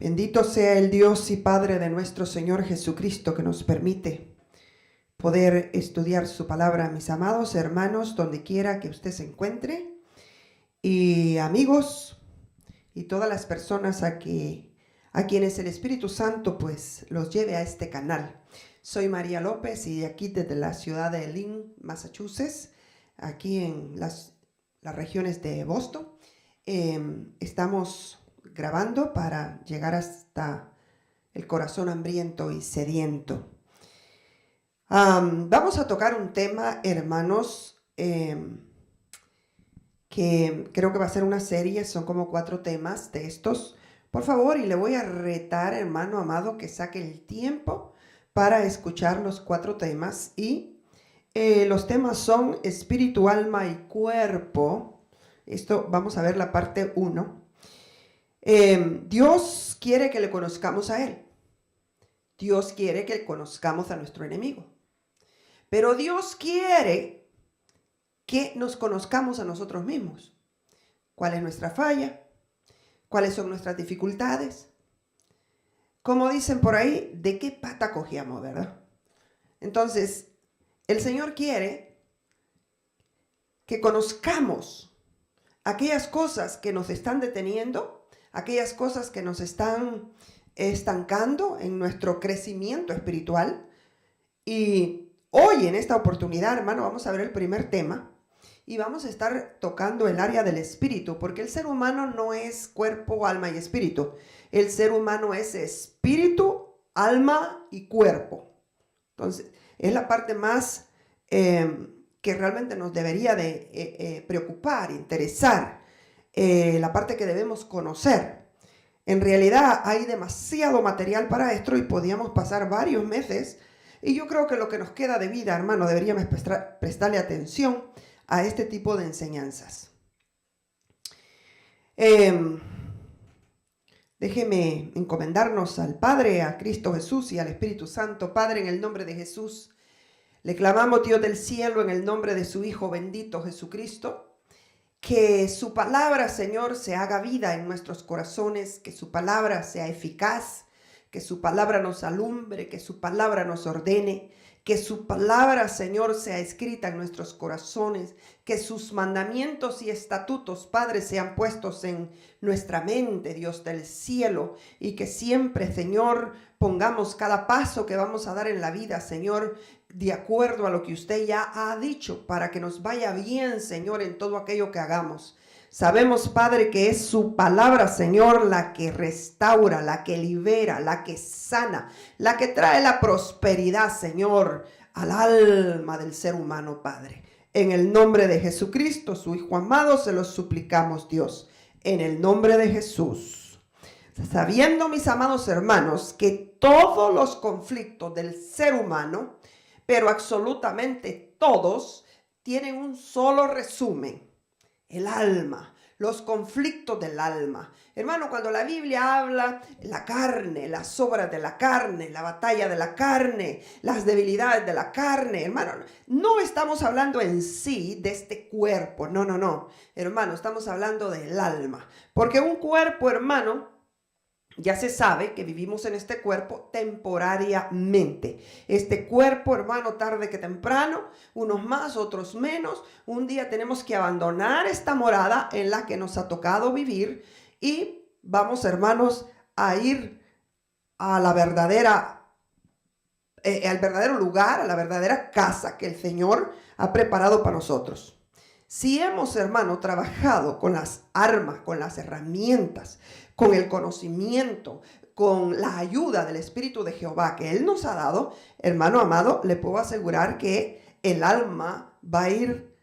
Bendito sea el Dios y Padre de nuestro Señor Jesucristo, que nos permite poder estudiar su palabra, mis amados hermanos, donde quiera que usted se encuentre, y amigos, y todas las personas a quienes el Espíritu Santo pues los lleve a este canal. Soy María López y aquí desde la ciudad de Lynn, Massachusetts, aquí en las regiones de Boston, estamos grabando para llegar hasta el corazón hambriento y sediento. Vamos a tocar un tema, hermanos, que creo que va a ser una serie, son como 4 temas de estos. Por favor, y le voy a retar, hermano amado, que saque el tiempo para escuchar los 4 temas. Y los temas son espíritu, alma y cuerpo. Esto vamos a ver la parte 1. Dios quiere que le conozcamos a Él. Dios quiere que conozcamos a nuestro enemigo. Pero Dios quiere que nos conozcamos a nosotros mismos. ¿Cuál es nuestra falla? ¿Cuáles son nuestras dificultades? Como dicen por ahí, ¿de qué pata cogíamos, verdad? Entonces, el Señor quiere que conozcamos aquellas cosas que nos están deteniendo, aquellas cosas que nos están estancando en nuestro crecimiento espiritual. Y hoy, en esta oportunidad, hermano, vamos a ver el primer tema y vamos a estar tocando el área del espíritu, porque el ser humano no es cuerpo, alma y espíritu. El ser humano es espíritu, alma y cuerpo. Entonces, es la parte más que realmente nos debería de preocupar, interesar. La parte que debemos conocer. En realidad hay demasiado material para esto y podíamos pasar varios meses, y yo creo que lo que nos queda de vida, hermano, deberíamos prestarle atención a este tipo de enseñanzas. Déjeme encomendarnos al Padre, a Cristo Jesús y al Espíritu Santo. Padre, en el nombre de Jesús, le clamamos, Dios del cielo, en el nombre de su Hijo bendito Jesucristo, que su palabra, Señor, se haga vida en nuestros corazones, que su palabra sea eficaz, que su palabra nos alumbre, que su palabra nos ordene, que su palabra, Señor, sea escrita en nuestros corazones, que sus mandamientos y estatutos, Padre, sean puestos en nuestra mente, Dios del cielo, y que siempre, Señor, pongamos cada paso que vamos a dar en la vida, Señor, de acuerdo a lo que usted ya ha dicho, para que nos vaya bien, Señor, en todo aquello que hagamos. Sabemos, Padre, que es su palabra, Señor, la que restaura, la que libera, la que sana, la que trae la prosperidad, Señor, al alma del ser humano, Padre. En el nombre de Jesucristo, su Hijo amado, se lo suplicamos, Dios, en el nombre de Jesús. Sabiendo, mis amados hermanos, que todos los conflictos del ser humano, pero absolutamente todos, tienen un solo resumen: el alma, los conflictos del alma. Hermano, cuando la Biblia habla la carne, las obras de la carne, la batalla de la carne, las debilidades de la carne, hermano, no estamos hablando en sí de este cuerpo, no, hermano, estamos hablando del alma, porque un cuerpo, hermano, ya se sabe que vivimos en este cuerpo temporariamente. Este cuerpo, hermano, tarde que temprano, unos más, otros menos, un día tenemos que abandonar esta morada en la que nos ha tocado vivir y vamos, hermanos, a ir a la verdadera, al verdadero lugar, a la verdadera casa que el Señor ha preparado para nosotros. Si hemos, hermano, trabajado con las armas, con las herramientas, con el conocimiento, con la ayuda del Espíritu de Jehová que Él nos ha dado, hermano amado, le puedo asegurar que el alma va a ir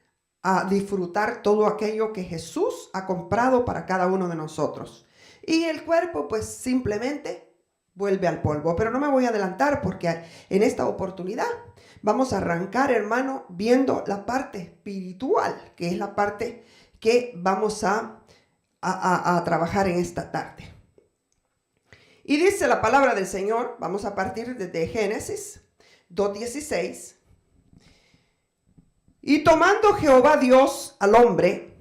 a disfrutar todo aquello que Jesús ha comprado para cada uno de nosotros. Y el cuerpo, pues simplemente vuelve al polvo. Pero no me voy a adelantar, porque en esta oportunidad vamos a arrancar, hermano, viendo la parte espiritual, que es la parte que vamos a trabajar en esta tarde. Y dice la palabra del Señor, vamos a partir desde Génesis 2:16. Y tomando Jehová Dios al hombre,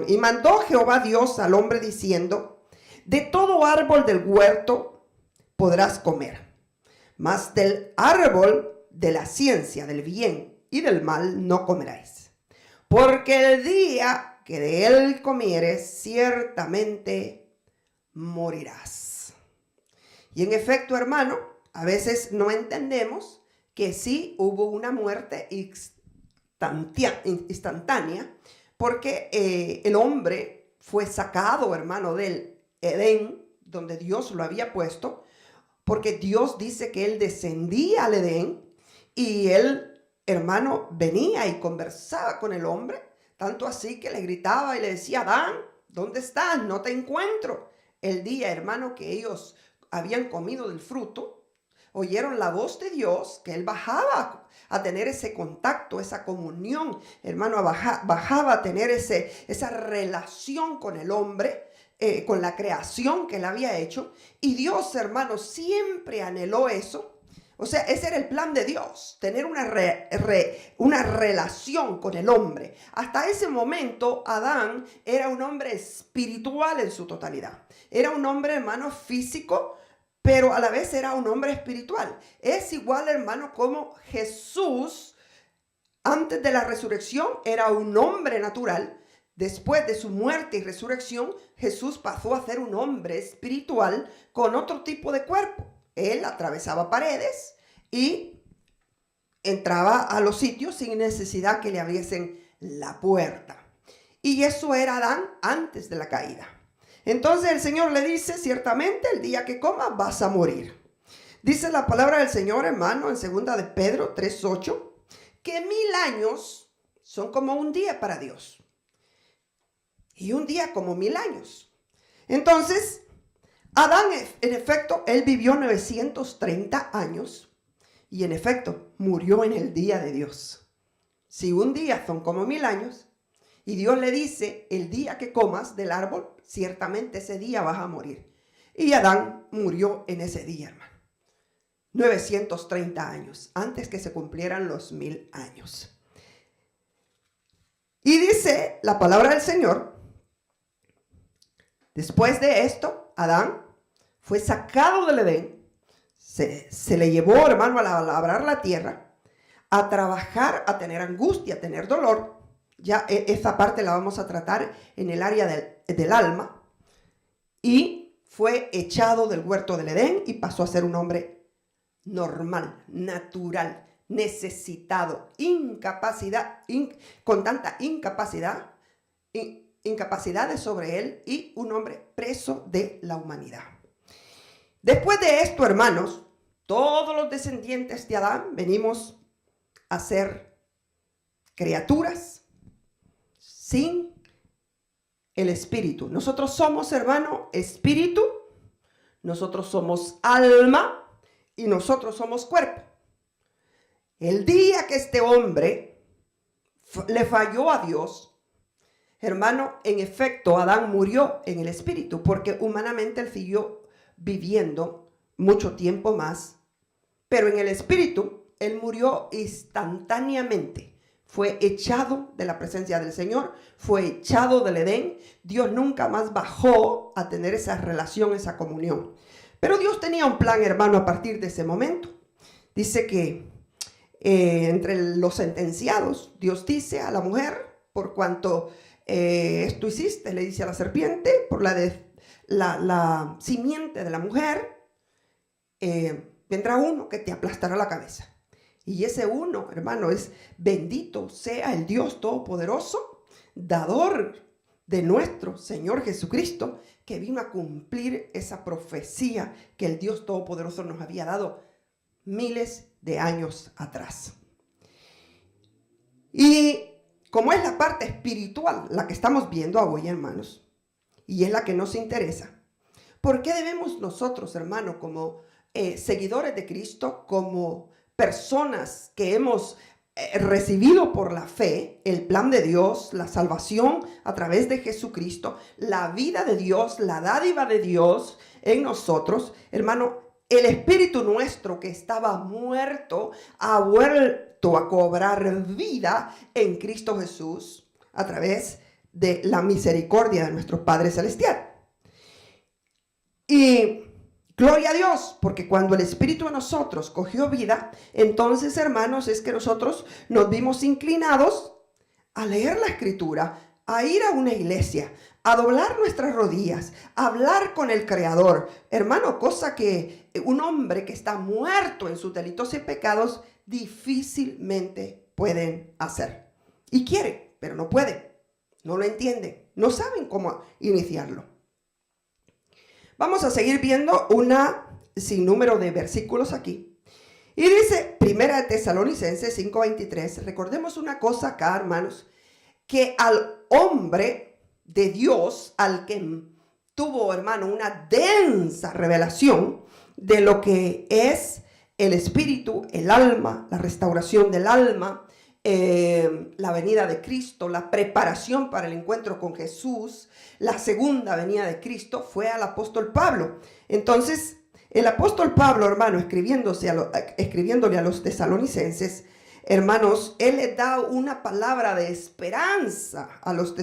y mandó Jehová Dios al hombre diciendo: de todo árbol del huerto podrás comer, mas del árbol de la ciencia del bien y del mal no comeráis, porque el día que de él comieres, ciertamente morirás. Y en efecto, hermano, a veces no entendemos que sí hubo una muerte instantánea, porque el hombre fue sacado, hermano, del Edén, donde Dios lo había puesto, porque Dios dice que él descendía al Edén y él, hermano, venía y conversaba con el hombre, tanto así que le gritaba y le decía: Adán, ¿dónde estás? No te encuentro. El día, hermano, que ellos habían comido del fruto, oyeron la voz de Dios, que él bajaba a tener ese contacto, esa comunión, hermano, bajaba a tener esa relación con el hombre, con la creación que él había hecho. Y Dios, hermano, siempre anheló eso. O sea, ese era el plan de Dios, tener una relación con el hombre. Hasta ese momento, Adán era un hombre espiritual en su totalidad. Era un hombre, hermano, físico, pero a la vez era un hombre espiritual. Es igual, hermano, como Jesús, antes de la resurrección, era un hombre natural. Después de su muerte y resurrección, Jesús pasó a ser un hombre espiritual con otro tipo de cuerpo. Él atravesaba paredes y entraba a los sitios sin necesidad que le abriesen la puerta. Y eso era Adán antes de la caída. Entonces el Señor le dice: ciertamente el día que comas vas a morir. Dice la palabra del Señor, hermano, en 2 de Pedro 3:8, que 1000 años son como un día para Dios. Y un día como 1000 años. Entonces, Adán, en efecto, él vivió 930 años y en efecto murió en el día de Dios. Si un día son como 1000 años y Dios le dice: el día que comas del árbol, ciertamente ese día vas a morir. Y Adán murió en ese día, hermano. 930 años, antes que se cumplieran los 1000 años. Y dice la palabra del Señor: después de esto, Adán fue sacado del Edén, se le llevó, hermano, a labrar la tierra, a trabajar, a tener angustia, a tener dolor. Ya esa parte la vamos a tratar en el área del alma. Y fue echado del huerto del Edén y pasó a ser un hombre normal, natural, necesitado, con tanta incapacidades sobre él, y un hombre preso de la humanidad. Después de esto, hermanos, todos los descendientes de Adán venimos a ser criaturas sin el espíritu. Nosotros somos, hermano, espíritu, nosotros somos alma y nosotros somos cuerpo. El día que este hombre le falló a Dios, hermano, en efecto, Adán murió en el espíritu, porque humanamente él siguió viviendo mucho tiempo más, pero en el espíritu él murió instantáneamente. Fue echado de la presencia del Señor, fue echado del Edén. Dios nunca más bajó a tener esa relación, esa comunión. Pero Dios tenía un plan, hermano, a partir de ese momento. Dice que entre los sentenciados, Dios dice a la mujer: por cuanto esto hiciste, le dice a la serpiente, por la simiente de la mujer, vendrá uno que te aplastará la cabeza. Y ese uno, hermano, es: bendito sea el Dios Todopoderoso, dador de nuestro Señor Jesucristo, que vino a cumplir esa profecía que el Dios Todopoderoso nos había dado miles de años atrás. Y como es la parte espiritual la que estamos viendo hoy, hermanos, y es la que nos interesa, ¿por qué debemos nosotros, hermano, como seguidores de Cristo, como personas que hemos recibido por la fe el plan de Dios, la salvación a través de Jesucristo, la vida de Dios, la dádiva de Dios en nosotros, hermano, el espíritu nuestro que estaba muerto ha vuelto a cobrar vida en Cristo Jesús a través de la misericordia de nuestro Padre Celestial? Y gloria a Dios, porque cuando el Espíritu en nosotros cogió vida, entonces, hermanos, es que nosotros nos vimos inclinados a leer la Escritura, a ir a una iglesia, a doblar nuestras rodillas, a hablar con el Creador. Hermano, cosa que un hombre que está muerto en sus delitos y pecados difícilmente pueden hacer. Y quiere, pero no puede, no lo entienden, no saben cómo iniciarlo. Vamos a seguir viendo una sinnúmero de versículos aquí. Y dice, 1 Tesalonicenses 5:23, recordemos una cosa acá, hermanos, que al hombre de Dios, al que tuvo, hermano, una densa revelación de lo que es el espíritu, el alma, la restauración del alma, la venida de Cristo, la preparación para el encuentro con Jesús, la segunda venida de Cristo, fue al apóstol Pablo. Entonces, el apóstol Pablo, hermano, escribiéndole a los tesalonicenses, hermanos, él les da una palabra de esperanza a los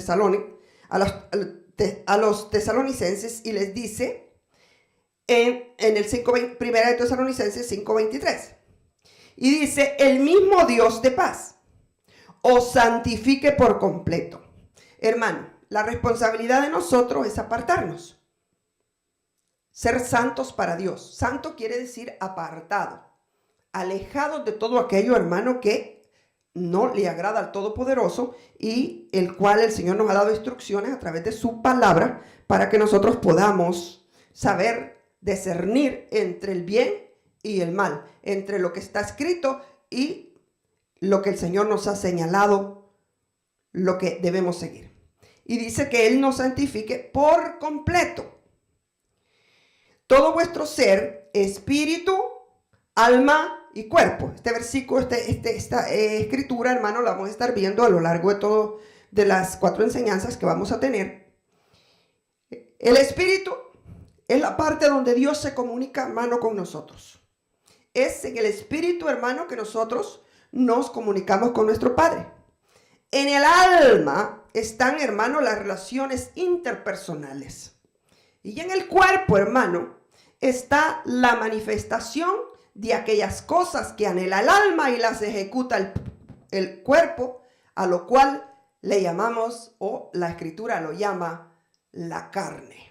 tesalonicenses y les dice en el 1 de Tesalonicenses 5:23, y dice, el mismo Dios de paz os santifique por completo. Hermano, la responsabilidad de nosotros es apartarnos, ser santos para Dios. Santo quiere decir apartado, alejados de todo aquello, hermano, que no le agrada al Todopoderoso y el cual el Señor nos ha dado instrucciones a través de su palabra para que nosotros podamos saber discernir entre el bien y el mal, entre lo que está escrito y lo que el Señor nos ha señalado, lo que debemos seguir. Y dice que Él nos santifique por completo. Todo vuestro ser, espíritu, alma y cuerpo. Este versículo, esta escritura, hermano, la vamos a estar viendo a lo largo de las 4 enseñanzas que vamos a tener. El espíritu es la parte donde Dios se comunica, hermano, con nosotros. Es en el espíritu, hermano, que nosotros nos comunicamos con nuestro Padre. En el alma están, hermano, las relaciones interpersonales. Y en el cuerpo, hermano, está la manifestación de aquellas cosas que anhela el alma y las ejecuta el cuerpo, a lo cual le llamamos, o la Escritura lo llama, la carne.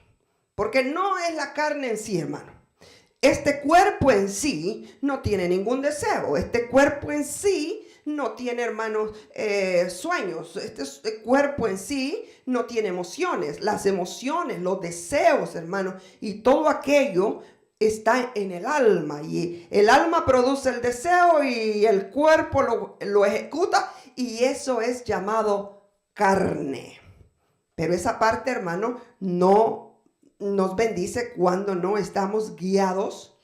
Porque no es la carne en sí, hermano. Este cuerpo en sí no tiene ningún deseo. Este cuerpo en sí no tiene, hermanos, sueños. Este cuerpo en sí no tiene emociones. Las emociones, los deseos, hermanos, y todo aquello está en el alma. Y el alma produce el deseo y el cuerpo lo ejecuta. Y eso es llamado carne. Pero esa parte, hermano, no nos bendice cuando no estamos guiados,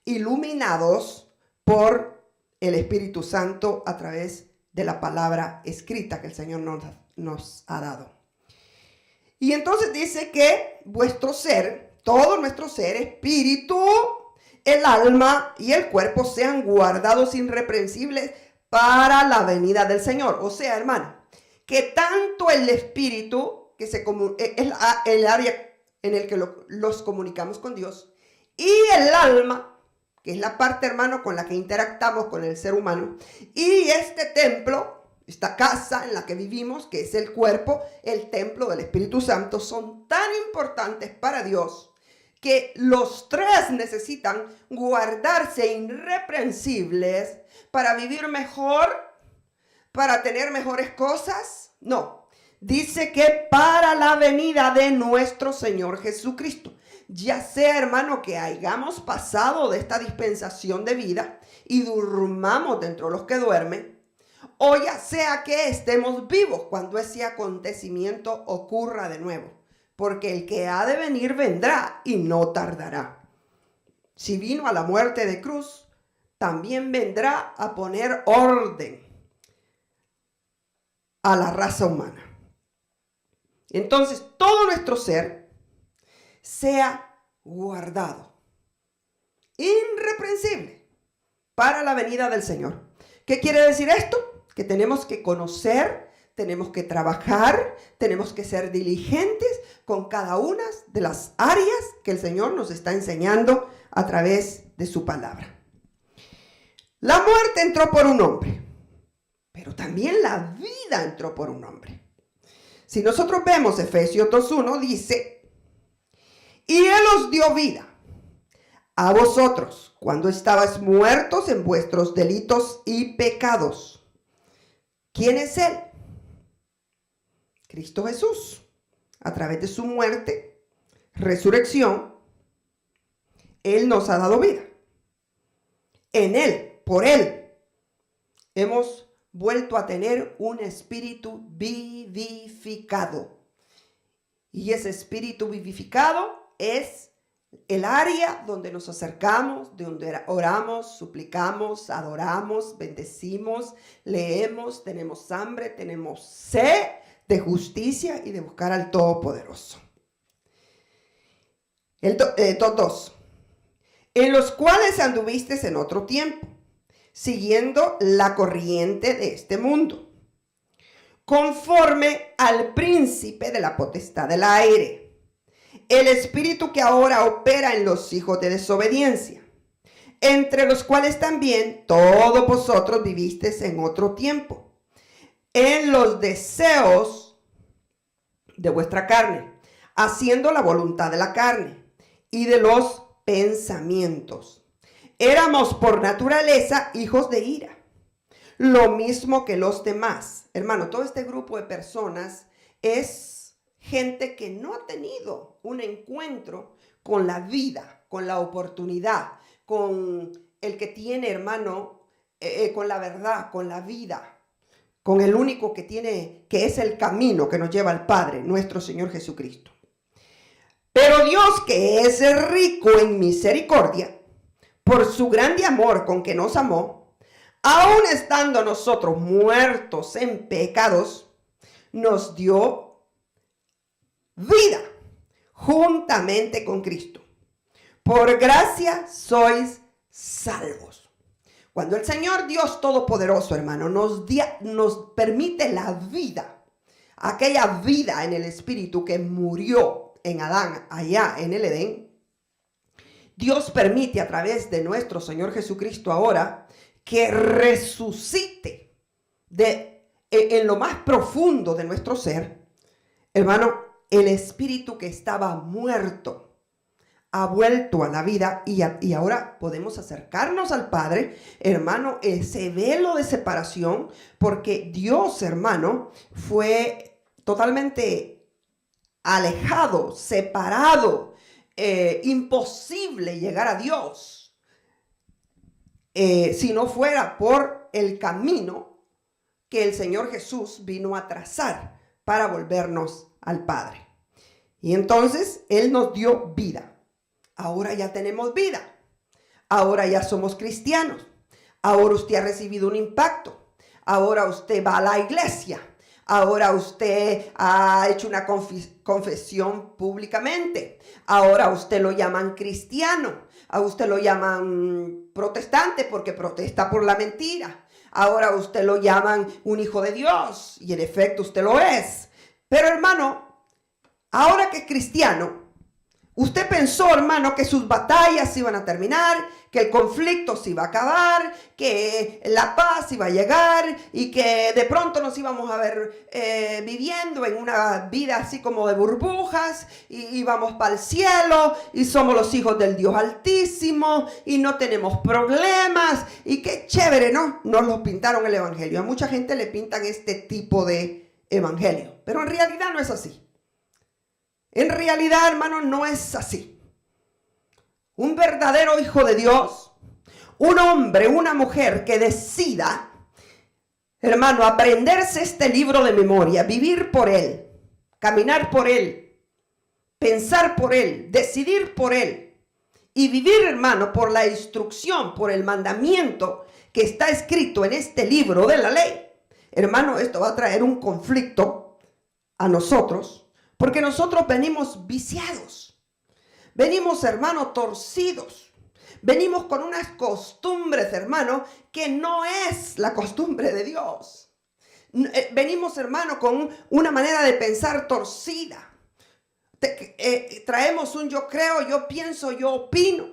iluminados por el Espíritu Santo a través de la palabra escrita que el Señor nos ha dado. Y entonces dice que vuestro ser, todo nuestro ser, espíritu, el alma y el cuerpo sean guardados irreprensibles para la venida del Señor. O sea, hermano, que tanto el espíritu, que es el área en el que los comunicamos con Dios, y el alma, que es la parte, hermano, con la que interactuamos con el ser humano, y este templo, esta casa en la que vivimos, que es el cuerpo, el templo del Espíritu Santo, son tan importantes para Dios que los tres necesitan guardarse irreprensibles para vivir mejor, para tener mejores cosas. No. Dice que para la venida de nuestro Señor Jesucristo, ya sea, hermano, que hayamos pasado de esta dispensación de vida y durmamos dentro de los que duermen, o ya sea que estemos vivos cuando ese acontecimiento ocurra de nuevo, porque el que ha de venir vendrá y no tardará. Si vino a la muerte de cruz, también vendrá a poner orden a la raza humana. Entonces, todo nuestro ser sea guardado, irreprensible, para la venida del Señor. ¿Qué quiere decir esto? Que tenemos que conocer, tenemos que trabajar, tenemos que ser diligentes con cada una de las áreas que el Señor nos está enseñando a través de su palabra. La muerte entró por un hombre, pero también la vida entró por un hombre. Si nosotros vemos Efesios 2:1, dice, y Él os dio vida a vosotros cuando estabais muertos en vuestros delitos y pecados. ¿Quién es Él? Cristo Jesús. A través de su muerte, resurrección, Él nos ha dado vida. En Él, por Él, hemos vuelto a tener un espíritu vivificado. Y ese espíritu vivificado es el área donde nos acercamos, donde oramos, suplicamos, adoramos, bendecimos, leemos, tenemos hambre, tenemos sed de justicia y de buscar al Todopoderoso. El 2. En los cuales anduvisteis en otro tiempo, siguiendo la corriente de este mundo, conforme al príncipe de la potestad del aire, el espíritu que ahora opera en los hijos de desobediencia, entre los cuales también todos vosotros vivisteis en otro tiempo, en los deseos de vuestra carne, haciendo la voluntad de la carne y de los pensamientos. Éramos por naturaleza hijos de ira, lo mismo que los demás. Hermano, todo este grupo de personas es gente que no ha tenido un encuentro con la vida, con la oportunidad, con el que tiene, hermano, con la verdad, con la vida, con el único que tiene, que es el camino que nos lleva al Padre, nuestro Señor Jesucristo. Pero Dios, que es rico en misericordia, por su grande amor con que nos amó, aun estando nosotros muertos en pecados, nos dio vida juntamente con Cristo. Por gracia sois salvos. Cuando el Señor Dios Todopoderoso, hermano, nos permite la vida, aquella vida en el Espíritu que murió en Adán allá en el Edén, Dios permite a través de nuestro Señor Jesucristo ahora que resucite en lo más profundo de nuestro ser, hermano, el espíritu que estaba muerto ha vuelto a la vida y ahora podemos acercarnos al Padre, hermano, ese velo de separación, porque Dios, hermano, fue totalmente alejado, separado, imposible llegar a Dios si no fuera por el camino que el Señor Jesús vino a trazar para volvernos al Padre. Y entonces Él nos dio vida. Ahora ya tenemos vida. Ahora ya somos cristianos. Ahora usted ha recibido un impacto. Ahora usted va a la iglesia. Ahora usted ha hecho una confesión públicamente. Ahora usted lo llaman cristiano. A usted lo llaman protestante porque protesta por la mentira. Ahora usted lo llaman un hijo de Dios. Y en efecto usted lo es. Pero hermano, ahora que es cristiano, usted pensó, hermano, que sus batallas iban a terminar, que el conflicto se iba a acabar, que la paz iba a llegar y que de pronto nos íbamos a ver viviendo en una vida así como de burbujas y íbamos para el cielo y somos los hijos del Dios Altísimo y no tenemos problemas y qué chévere, ¿no? Nos lo pintaron el evangelio. A mucha gente le pintan este tipo de evangelio, pero en realidad no es así. En realidad, hermano, no es así. Un verdadero hijo de Dios, un hombre, una mujer que decida, hermano, aprenderse este libro de memoria, vivir por él, caminar por él, pensar por él, decidir por él y vivir, hermano, por la instrucción, por el mandamiento que está escrito en este libro de la ley. Hermano, esto va a traer un conflicto a nosotros. Porque nosotros venimos viciados, venimos, hermano, torcidos, venimos con unas costumbres, hermano, que no es la costumbre de Dios. Venimos, hermano, con una manera de pensar torcida. traemos un yo creo, yo pienso, yo opino.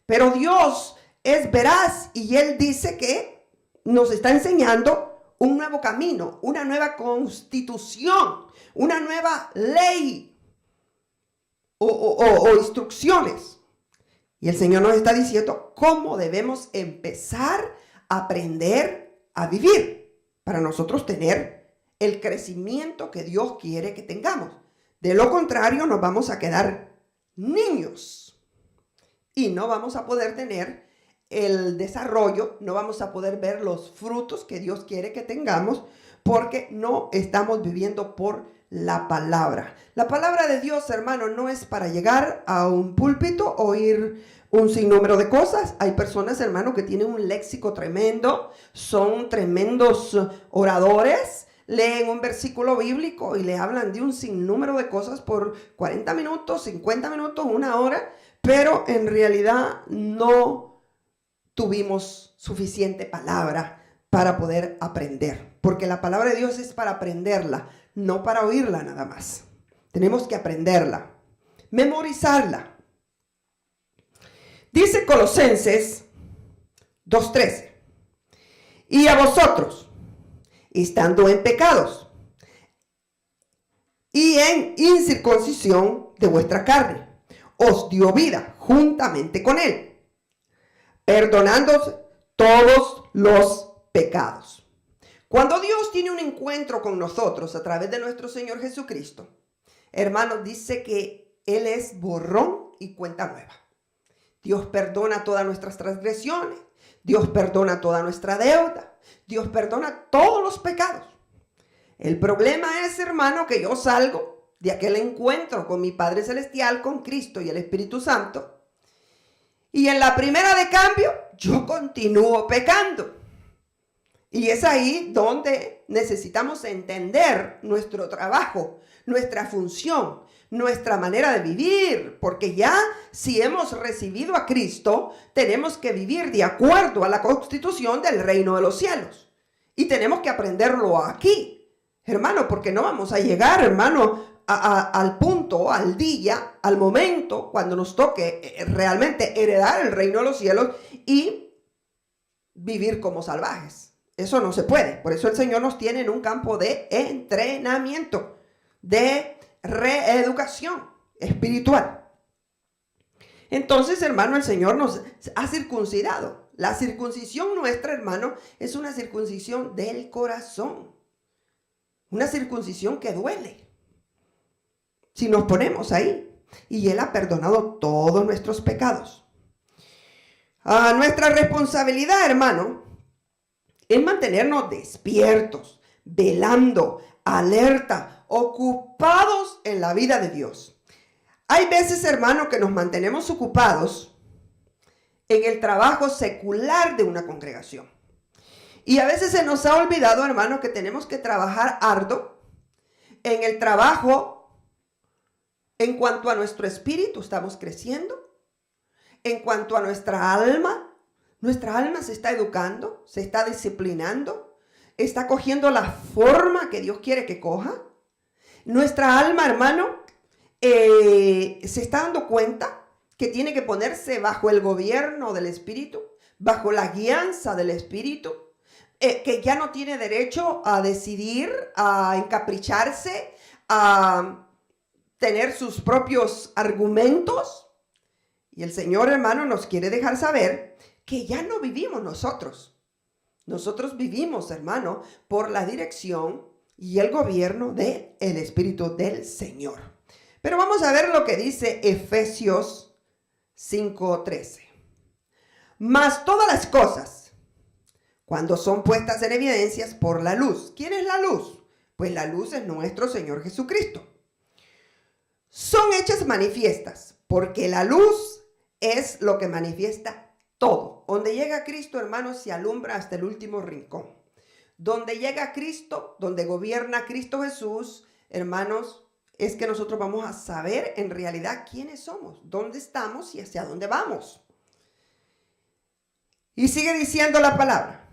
Pero Dios es veraz y Él dice que nos está enseñando un nuevo camino, una nueva constitución, una nueva ley o instrucciones. Y el Señor nos está diciendo cómo debemos empezar a aprender a vivir para nosotros tener el crecimiento que Dios quiere que tengamos. De lo contrario, nos vamos a quedar niños y no vamos a poder tener el desarrollo, no vamos a poder ver los frutos que Dios quiere que tengamos porque no estamos viviendo por la palabra. La palabra de Dios, hermano, no es para llegar a un púlpito, oír un sinnúmero de cosas. Hay personas, hermano, que tienen un léxico tremendo, son tremendos oradores, leen un versículo bíblico y le hablan de un sinnúmero de cosas por 40 minutos, 50 minutos, una hora, pero en realidad no tuvimos suficiente palabra para poder aprender, porque la palabra de Dios es para aprenderla, no para oírla nada más. Tenemos que aprenderla, memorizarla. Dice Colosenses 2:13, y a vosotros, estando en pecados y en incircuncisión de vuestra carne, os dio vida juntamente con él, perdonándoos todos los pecados. Cuando Dios tiene un encuentro con nosotros a través de nuestro Señor Jesucristo, hermanos, dice que Él es borrón y cuenta nueva. Dios perdona todas nuestras transgresiones, Dios perdona toda nuestra deuda, Dios perdona todos los pecados. El problema es, hermano, que yo salgo de aquel encuentro con mi Padre Celestial, con Cristo y el Espíritu Santo, y en la primera de cambio, yo continúo pecando. Y es ahí donde necesitamos entender nuestro trabajo, nuestra función, nuestra manera de vivir, porque ya si hemos recibido a Cristo, tenemos que vivir de acuerdo a la constitución del reino de los cielos. Y tenemos que aprenderlo aquí, hermano, porque no vamos a llegar, hermano, al punto, al día, al momento, cuando nos toque realmente heredar el reino de los cielos y vivir como salvajes. Eso no se puede. Por eso el Señor nos tiene en un campo de entrenamiento, de reeducación espiritual. Entonces, hermano, el Señor nos ha circuncidado. La circuncisión nuestra, hermano, es una circuncisión del corazón. Una circuncisión que duele. Si nos ponemos ahí. Y Él ha perdonado todos nuestros pecados. Nuestra responsabilidad, hermano, es mantenernos despiertos, velando, alerta, ocupados en la vida de Dios. Hay veces, hermano, que nos mantenemos ocupados en el trabajo secular de una congregación. Y a veces se nos ha olvidado, hermano, que tenemos que trabajar arduo en el trabajo en cuanto a nuestro espíritu, estamos creciendo. En cuanto a nuestra alma se está educando, se está disciplinando, está cogiendo la forma que Dios quiere que coja. Nuestra alma, hermano, se está dando cuenta que tiene que ponerse bajo el gobierno del Espíritu, bajo la guianza del Espíritu, que ya no tiene derecho a decidir, a encapricharse, a tener sus propios argumentos. Y el Señor, hermano, nos quiere dejar saber que ya no vivimos nosotros. Nosotros vivimos, hermano, por la dirección y el gobierno del Espíritu del Señor. Pero vamos a ver lo que dice Efesios 5:13. Mas todas las cosas, cuando son puestas en evidencias por la luz. ¿Quién es la luz? Pues la luz es nuestro Señor Jesucristo. Son hechas manifiestas, porque la luz es lo que manifiesta todo. Donde llega Cristo, hermanos, se alumbra hasta el último rincón. Donde llega Cristo, donde gobierna Cristo Jesús, hermanos, es que nosotros vamos a saber en realidad quiénes somos, dónde estamos y hacia dónde vamos. Y sigue diciendo la palabra.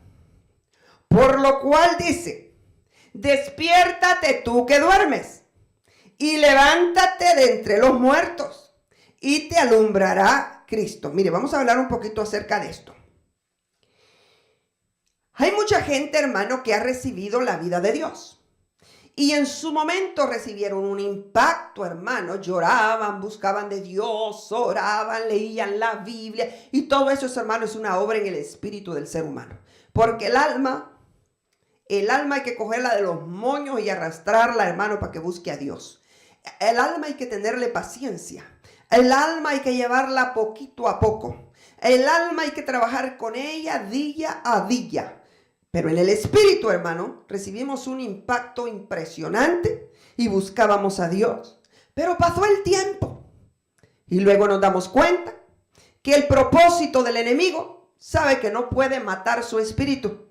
Por lo cual dice, despiértate tú que duermes, y levántate de entre los muertos y te alumbrará Cristo. Mire, vamos a hablar un poquito acerca de esto. Hay mucha gente, hermano, que ha recibido la vida de Dios. Y en su momento recibieron un impacto, hermano. Lloraban, buscaban de Dios, oraban, leían la Biblia. Y todo eso, hermano, es una obra en el espíritu del ser humano. Porque el alma hay que cogerla de los moños y arrastrarla, hermano, para que busque a Dios. El alma hay que tenerle paciencia. El alma hay que llevarla poquito a poco. El alma hay que trabajar con ella día a día. Pero en el espíritu, hermano, recibimos un impacto impresionante y buscábamos a Dios. Pero pasó el tiempo y luego nos damos cuenta que el propósito del enemigo sabe que no puede matar su espíritu.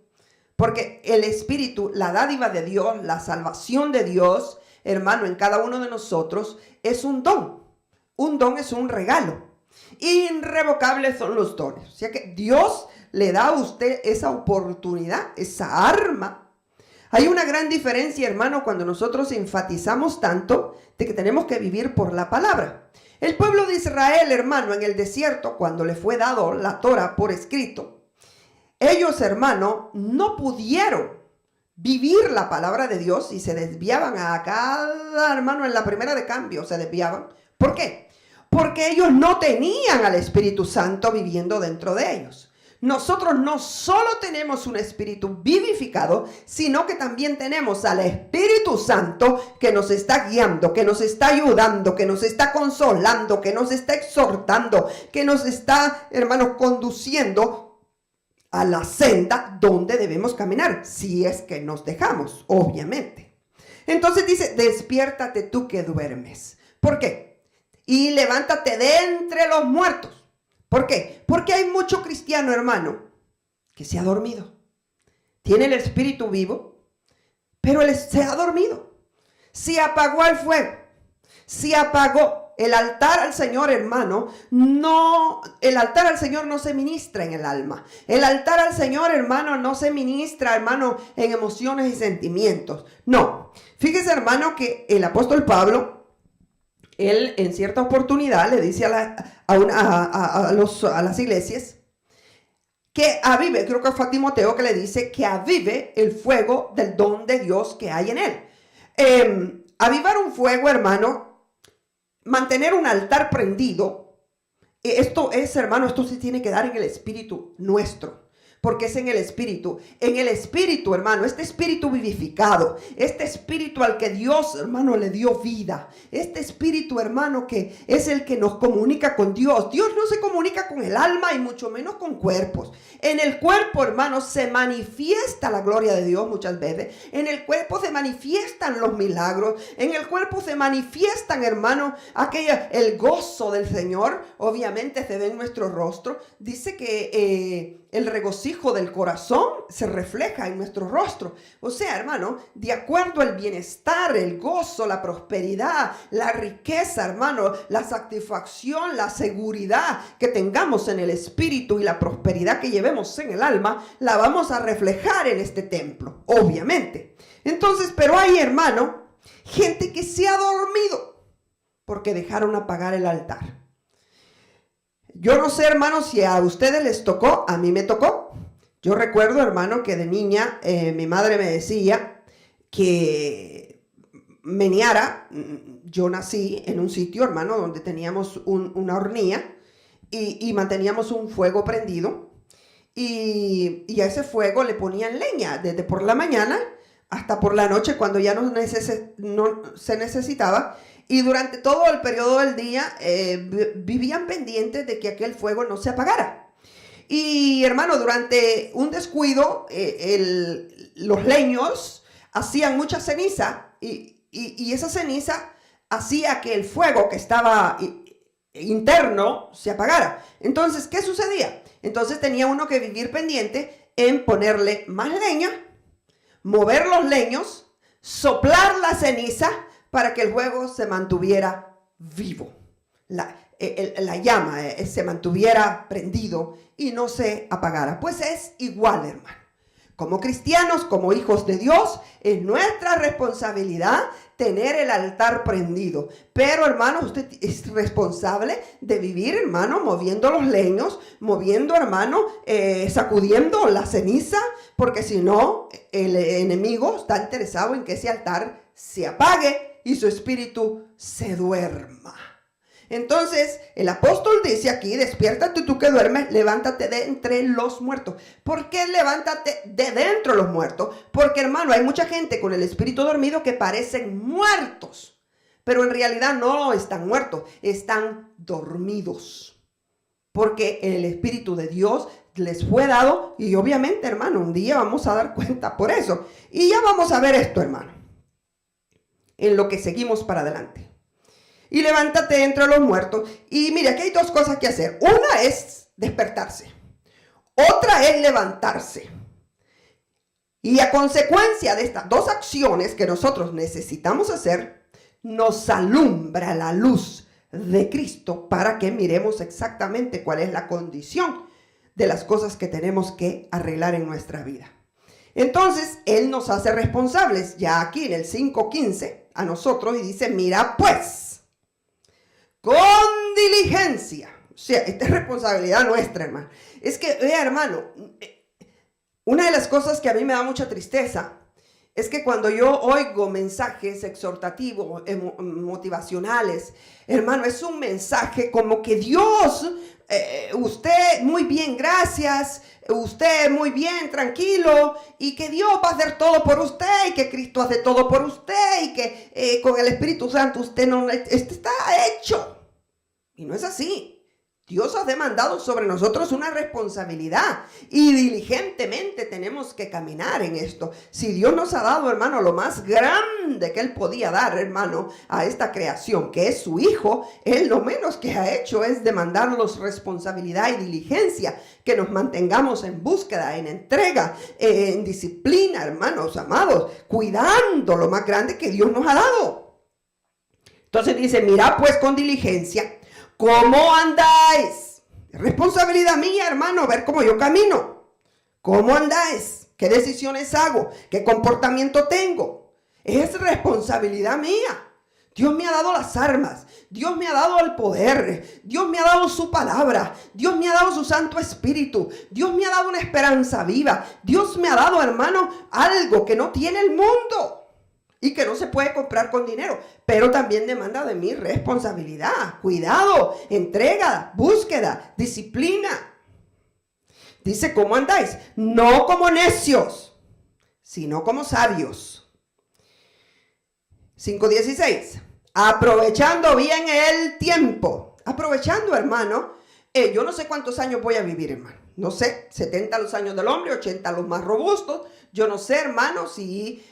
Porque el espíritu, la dádiva de Dios, la salvación de Dios, hermano, en cada uno de nosotros es un don. Un don es un regalo. Irrevocables son los dones. O sea que Dios le da a usted esa oportunidad, esa arma. Hay una gran diferencia, hermano, cuando nosotros enfatizamos tanto de que tenemos que vivir por la palabra. El pueblo de Israel, hermano, en el desierto, cuando le fue dado la Torah por escrito, ellos, hermano, no pudieron vivir la palabra de Dios y se desviaban a cada, hermano, en la primera de cambio, se desviaban. ¿Por qué? Porque ellos no tenían al Espíritu Santo viviendo dentro de ellos. Nosotros no solo tenemos un espíritu vivificado, sino que también tenemos al Espíritu Santo que nos está guiando, que nos está ayudando, que nos está consolando, que nos está exhortando, que nos está, hermanos, conduciendo a la senda donde debemos caminar, si es que nos dejamos, obviamente. Entonces dice, despiértate tú que duermes. ¿Por qué? Y levántate de entre los muertos. ¿Por qué? Porque hay mucho cristiano, hermano, que se ha dormido. Tiene el espíritu vivo, pero él se ha dormido. Se apagó el fuego. Se apagó el altar al Señor, hermano. No, el altar al Señor no se ministra en el alma. El altar al Señor, hermano, no se ministra, hermano, en emociones y sentimientos. No. Fíjese, hermano, que el apóstol Pablo, él en cierta oportunidad le dice a las iglesias que avive, creo que fue a Timoteo que le dice que avive el fuego del don de Dios que hay en él. Avivar un fuego, hermano, mantener un altar prendido, esto es, hermano, esto se tiene que dar en el espíritu nuestro. Porque es en el espíritu, hermano, este espíritu vivificado, este espíritu al que Dios, hermano, le dio vida, este espíritu, hermano, que es el que nos comunica con Dios. Dios no se comunica con el alma y mucho menos con cuerpos. En el cuerpo, hermano, se manifiesta la gloria de Dios muchas veces. En el cuerpo se manifiestan los milagros. En el cuerpo se manifiestan, hermano, el gozo del Señor. Obviamente se ve en nuestro rostro. Dice que el regocijo del corazón se refleja en nuestro rostro. O sea, hermano, de acuerdo al bienestar, el gozo, la prosperidad, la riqueza, hermano, la satisfacción, la seguridad que tengamos en el espíritu y la prosperidad que llevemos en el alma, la vamos a reflejar en este templo, obviamente. Entonces, pero hay, hermano, gente que se ha dormido porque dejaron apagar el altar. Yo no sé, hermano, si a ustedes les tocó, a mí me tocó. Yo recuerdo, hermano, que de niña mi madre me decía que meneara. Yo nací en un sitio, hermano, donde teníamos una hornilla y manteníamos un fuego prendido. Y a ese fuego le ponían leña desde por la mañana hasta por la noche cuando ya no se necesitaba. Y durante todo el periodo del día vivían pendientes de que aquel fuego no se apagara. Y hermano, durante un descuido, los leños hacían mucha ceniza y esa ceniza hacía que el fuego que estaba interno se apagara. Entonces, ¿qué sucedía? Entonces tenía uno que vivir pendiente en ponerle más leña, mover los leños, soplar la ceniza, para que el fuego se mantuviera vivo, la llama se mantuviera prendido y no se apagara. Pues es igual, hermano. Como cristianos, como hijos de Dios, es nuestra responsabilidad tener el altar prendido. Pero, hermano, usted es responsable de vivir, hermano, moviendo los leños, moviendo, hermano, sacudiendo la ceniza, porque si no, el enemigo está interesado en que ese altar se apague y su espíritu se duerma. Entonces, el apóstol dice aquí, despiértate tú que duermes, levántate de entre los muertos. ¿Por qué levántate de dentro de los muertos? Porque, hermano, hay mucha gente con el espíritu dormido que parecen muertos, pero en realidad no están muertos, están dormidos. Porque el espíritu de Dios les fue dado y obviamente, hermano, un día vamos a dar cuenta por eso. Y ya vamos a ver esto, hermano, en lo que seguimos para adelante. Y levántate entre los muertos. Y mira, aquí hay dos cosas que hacer. Una es despertarse. Otra es levantarse. Y a consecuencia de estas dos acciones que nosotros necesitamos hacer, nos alumbra la luz de Cristo para que miremos exactamente cuál es la condición de las cosas que tenemos que arreglar en nuestra vida. Entonces, Él nos hace responsables, ya aquí en el 5:15, a nosotros, y dice, mira pues, con diligencia. O sea, esta es responsabilidad nuestra, hermano. Es que, vea, hermano, una de las cosas que a mí me da mucha tristeza es que cuando yo oigo mensajes exhortativos, motivacionales, hermano, es un mensaje como que Dios, usted muy bien, gracias, usted muy bien, tranquilo, y que Dios va a hacer todo por usted, y que Cristo hace todo por usted, y que con el Espíritu Santo usted está hecho. Y no es así. Dios ha demandado sobre nosotros una responsabilidad y diligentemente tenemos que caminar en esto. Si Dios nos ha dado, hermano, lo más grande que Él podía dar, hermano, a esta creación, que es su Hijo, Él lo menos que ha hecho es demandarnos responsabilidad y diligencia, que nos mantengamos en búsqueda, en entrega, en disciplina, hermanos amados, cuidando lo más grande que Dios nos ha dado. Entonces dice, mirad pues con diligencia, ¿cómo andáis? Es responsabilidad mía, hermano, ver cómo yo camino. ¿Cómo andáis? ¿Qué decisiones hago? ¿Qué comportamiento tengo? Es responsabilidad mía. Dios me ha dado las armas. Dios me ha dado el poder. Dios me ha dado su palabra. Dios me ha dado su Santo Espíritu. Dios me ha dado una esperanza viva. Dios me ha dado, hermano, algo que no tiene el mundo y que no se puede comprar con dinero, pero también demanda de mí responsabilidad, cuidado, entrega, búsqueda, disciplina. Dice, ¿cómo andáis? No como necios, sino como sabios. 5:16, aprovechando bien el tiempo. Aprovechando, hermano, yo no sé cuántos años voy a vivir, hermano. No sé, 70 los años del hombre, 80 los más robustos. Yo no sé, hermano, si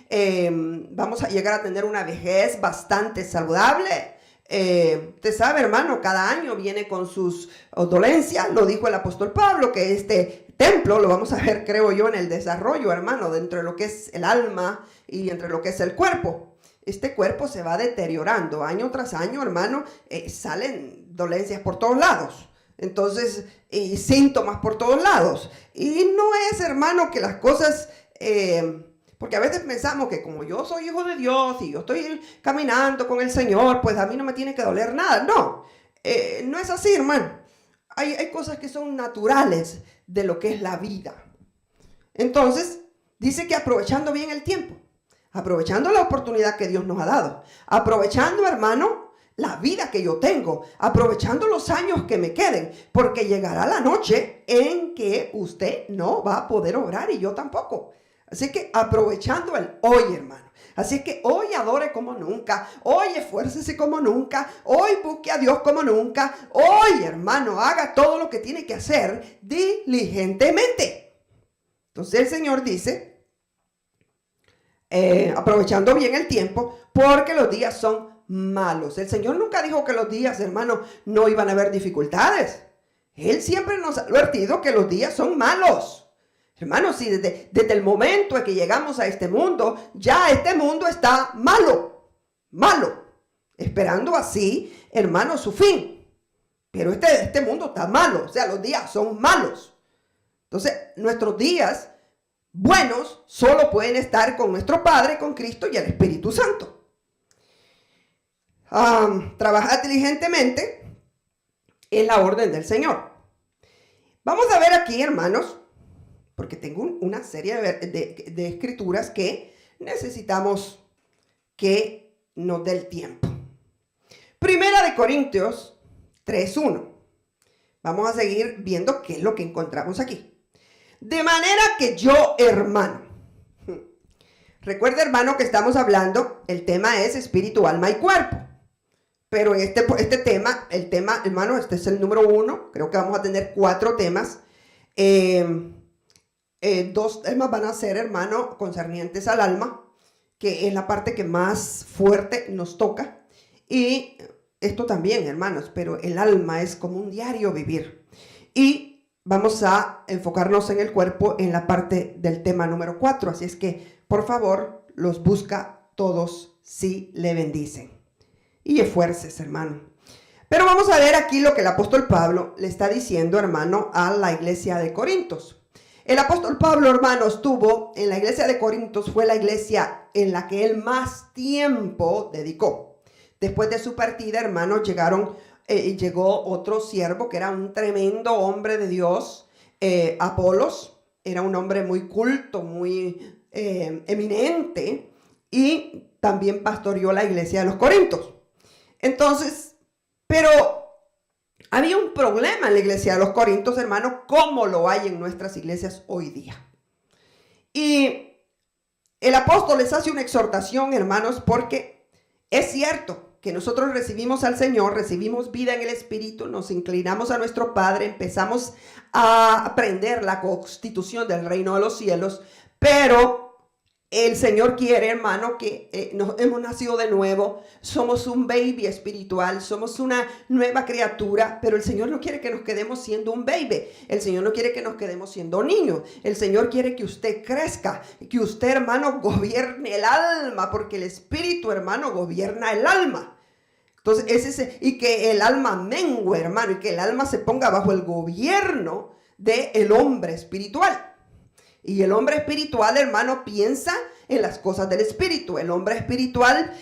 vamos a llegar a tener una vejez bastante saludable. Usted sabe, hermano, cada año viene con sus dolencias. Lo dijo el apóstol Pablo, que este templo lo vamos a ver, creo yo, en el desarrollo, hermano, dentro de lo que es el alma y entre lo que es el cuerpo. Este cuerpo se va deteriorando año tras año, hermano. Salen dolencias por todos lados. Entonces, síntomas por todos lados. Y no es, hermano, que las cosas, porque a veces pensamos que como yo soy hijo de Dios y yo estoy caminando con el Señor, pues a mí no me tiene que doler nada. No, no es así, hermano. Hay cosas que son naturales de lo que es la vida. Entonces, dice que aprovechando bien el tiempo, aprovechando la oportunidad que Dios nos ha dado, aprovechando, hermano, la vida que yo tengo, aprovechando los años que me queden, porque llegará la noche en que usted no va a poder obrar y yo tampoco. Así que aprovechando el hoy, hermano. Así que hoy adore como nunca, hoy esfuércese como nunca, hoy busque a Dios como nunca, hoy, hermano, haga todo lo que tiene que hacer diligentemente. Entonces el Señor dice, aprovechando bien el tiempo, porque los días son malos. El Señor nunca dijo que los días, hermano, no iban a haber dificultades. Él siempre nos ha advertido que los días son malos. Hermano, si desde el momento en que llegamos a este mundo, ya este mundo está malo, esperando así, hermano, su fin. Pero este mundo está malo, o sea, los días son malos. Entonces, nuestros días buenos solo pueden estar con nuestro Padre, con Cristo y el Espíritu Santo. Trabajar diligentemente es la orden del Señor. Vamos a ver aquí, hermanos, porque tengo una serie de escrituras que necesitamos que nos dé el tiempo. Primera de Corintios 3:1. Vamos a seguir viendo qué es lo que encontramos aquí. De manera que yo, hermano. Recuerda, hermano, que estamos hablando, el tema es espíritu, alma y cuerpo. Pero en este tema, el tema, hermano, este es el número 1. Creo que vamos a tener 4 temas. 2 temas van a ser, hermano, concernientes al alma, que es la parte que más fuerte nos toca. Y esto también, hermanos, pero el alma es como un diario vivir. Y vamos a enfocarnos en el cuerpo en la parte del tema número 4. Así es que, por favor, los busca todos si le bendicen. Y esfuerces, hermano. Pero vamos a ver aquí lo que el apóstol Pablo le está diciendo, hermano, a la iglesia de Corintios. El apóstol Pablo, hermano, estuvo en la iglesia de Corintios, fue la iglesia en la que él más tiempo dedicó. Después de su partida, hermano, llegó otro siervo que era un tremendo hombre de Dios, Apolos. Era un hombre muy culto, muy eminente, y también pastoreó la iglesia de los Corintios. Entonces, pero había un problema en la iglesia de los Corintios, hermano, como lo hay en nuestras iglesias hoy día. Y el apóstol les hace una exhortación, hermanos, porque es cierto que nosotros recibimos al Señor, recibimos vida en el Espíritu, nos inclinamos a nuestro Padre, empezamos a aprender la constitución del reino de los cielos, pero el Señor quiere, hermano, que hemos nacido de nuevo, somos un baby espiritual, somos una nueva criatura, pero el Señor no quiere que nos quedemos siendo un baby, el Señor no quiere que nos quedemos siendo niños, el Señor quiere que usted crezca, que usted, hermano, gobierne el alma, porque el Espíritu, hermano, gobierna el alma. Entonces, y que el alma mengue, hermano, y que el alma se ponga bajo el gobierno del hombre espiritual. Y el hombre espiritual, hermano, piensa en las cosas del Espíritu. El hombre espiritual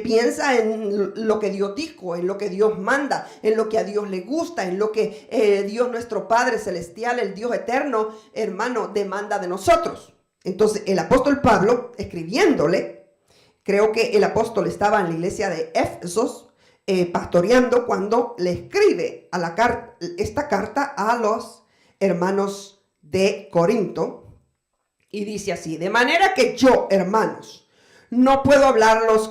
piensa en lo que Dios dijo, en lo que Dios manda, en lo que a Dios le gusta, en lo que Dios nuestro Padre Celestial, el Dios eterno, hermano, demanda de nosotros. Entonces, el apóstol Pablo, escribiéndole, creo que el apóstol estaba en la iglesia de Éfeso, pastoreando, cuando le escribe esta carta a los hermanos de Corinto. Y dice así: de manera que yo, hermanos, no puedo hablarles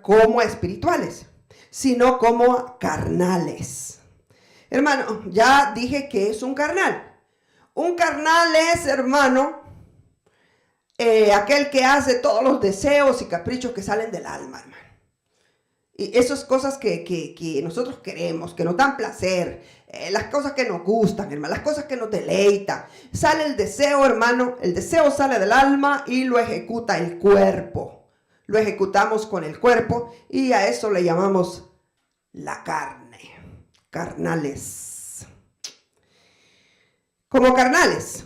como espirituales, sino como carnales. Hermano, ya dije que es un carnal. Un carnal es, hermano, aquel que hace todos los deseos y caprichos que salen del alma, hermano. Y esas cosas que nosotros queremos, que nos dan placer, las cosas que nos gustan, hermano, las cosas que nos deleitan. Sale el deseo, hermano, el deseo sale del alma y lo ejecuta el cuerpo. Lo ejecutamos con el cuerpo y a eso le llamamos la carne. Carnales. Como carnales,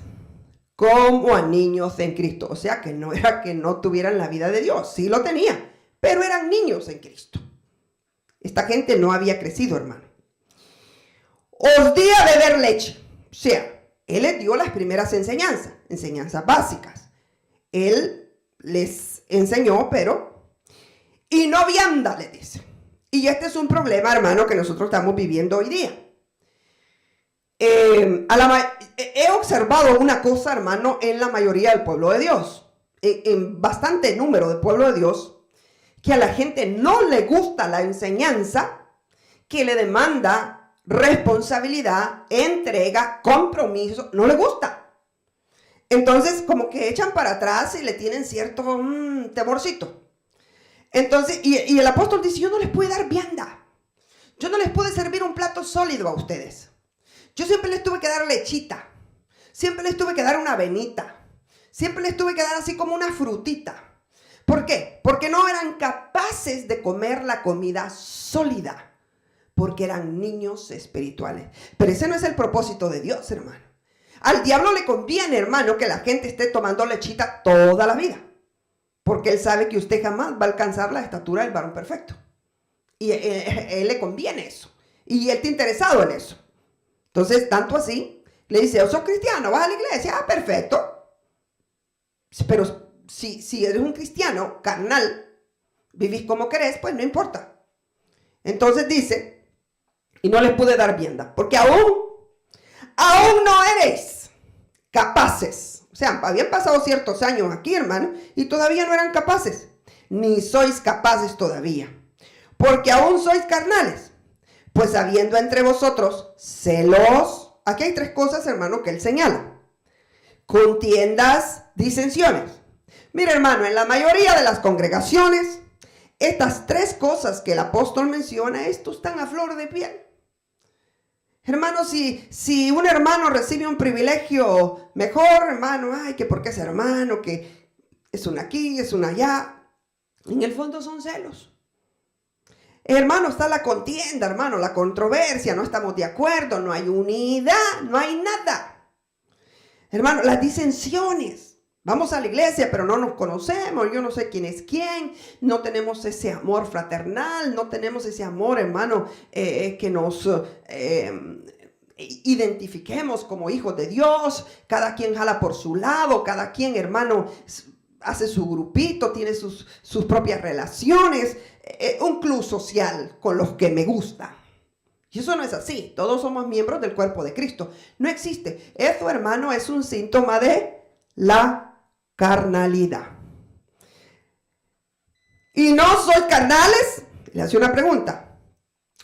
como a niños en Cristo. O sea que no era que no tuvieran la vida de Dios, sí lo tenían, pero eran niños en Cristo. Esta gente no había crecido, hermano. Os di a beber leche. O sea, él les dio las primeras enseñanzas básicas. Él les enseñó, y no vianda, le dice. Y este es un problema, hermano, que nosotros estamos viviendo hoy día. He observado una cosa, hermano, en la mayoría del pueblo de Dios. En bastante número de pueblo de Dios, que a la gente no le gusta la enseñanza que le demanda responsabilidad, entrega, compromiso, no le gusta. Entonces, como que echan para atrás y le tienen cierto temorcito. Entonces, y el apóstol dice: yo no les puedo dar vianda. Yo no les puedo servir un plato sólido a ustedes. Yo siempre les tuve que dar lechita. Siempre les tuve que dar una avenita. Siempre les tuve que dar así como una frutita. ¿Por qué? Porque no eran capaces de comer la comida sólida, porque eran niños espirituales. Pero ese no es el propósito de Dios, hermano. Al diablo le conviene, hermano, que la gente esté tomando lechita toda la vida. Porque él sabe que usted jamás va a alcanzar la estatura del varón perfecto. Y a él le conviene eso. Y él está interesado en eso. Entonces, tanto así, le dice, sos cristiano, vas a la iglesia, ah, perfecto. Pero si eres un cristiano carnal, vivís como querés, pues no importa. Entonces dice, y no les pude dar vienda, porque aún no eres capaces. O sea, habían pasado ciertos años aquí, hermano, y todavía no eran capaces. Ni sois capaces todavía, porque aún sois carnales. Pues habiendo entre vosotros celos, aquí hay 3 cosas, hermano, que él señala. Contiendas, disensiones. Mira, hermano, en la mayoría de las congregaciones, estas 3 cosas que el apóstol menciona, estos están a flor de piel. Hermano, si un hermano recibe un privilegio mejor, hermano, ay, que porque es hermano, que es una aquí, es una allá. En el fondo son celos. Hermano, está la contienda, hermano, la controversia, no estamos de acuerdo, no hay unidad, no hay nada. Hermano, las disensiones. Vamos a la iglesia, pero no nos conocemos, yo no sé quién es quién, no tenemos ese amor fraternal, no tenemos ese amor, hermano, que nos identifiquemos como hijos de Dios. Cada quien jala por su lado, cada quien, hermano, hace su grupito, tiene sus propias relaciones, un club social con los que me gusta. Y eso no es así. Todos somos miembros del cuerpo de Cristo. No existe. Eso, hermano, es un síntoma de la carnalidad. ¿Y no sois carnales? Le hace una pregunta.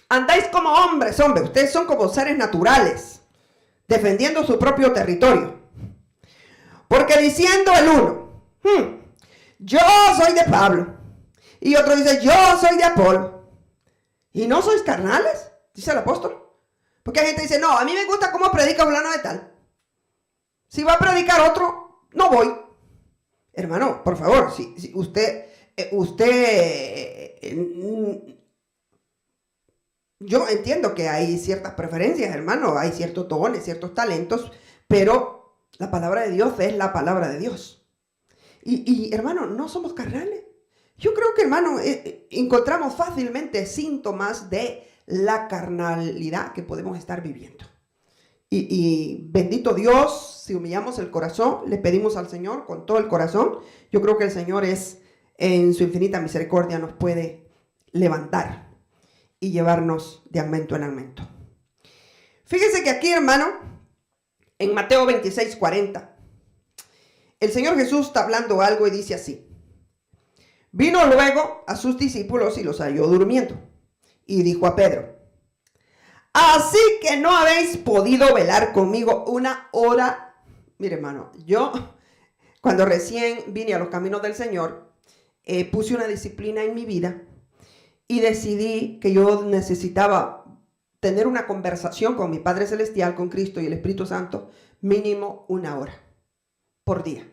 Andáis como hombres, hombre. Ustedes son como seres naturales, defendiendo su propio territorio. Porque diciendo el uno, yo soy de Pablo, y otro dice, yo soy de Apolo. ¿Y no sois carnales? Dice el apóstol. Porque hay gente que dice, no, a mí me gusta cómo predica fulano de tal. Si va a predicar otro, no voy. Hermano, por favor, si usted, yo entiendo que hay ciertas preferencias, hermano, hay ciertos dones, ciertos talentos, pero la palabra de Dios es la palabra de Dios. Y hermano, no somos carnales. Yo creo que, hermano, encontramos fácilmente síntomas de la carnalidad que podemos estar viviendo. Y bendito Dios, si humillamos el corazón, le pedimos al Señor con todo el corazón. Yo creo que el Señor en su infinita misericordia nos puede levantar y llevarnos de aumento en aumento. Fíjese que aquí, hermano, en Mateo 26:40, el Señor Jesús está hablando algo y dice así. Vino luego a sus discípulos y los halló durmiendo. Y dijo a Pedro, así que no habéis podido velar conmigo una hora. Mire, hermano, yo cuando recién vine a los caminos del Señor, puse una disciplina en mi vida y decidí que yo necesitaba tener una conversación con mi Padre Celestial, con Cristo y el Espíritu Santo, mínimo 1 hora por día.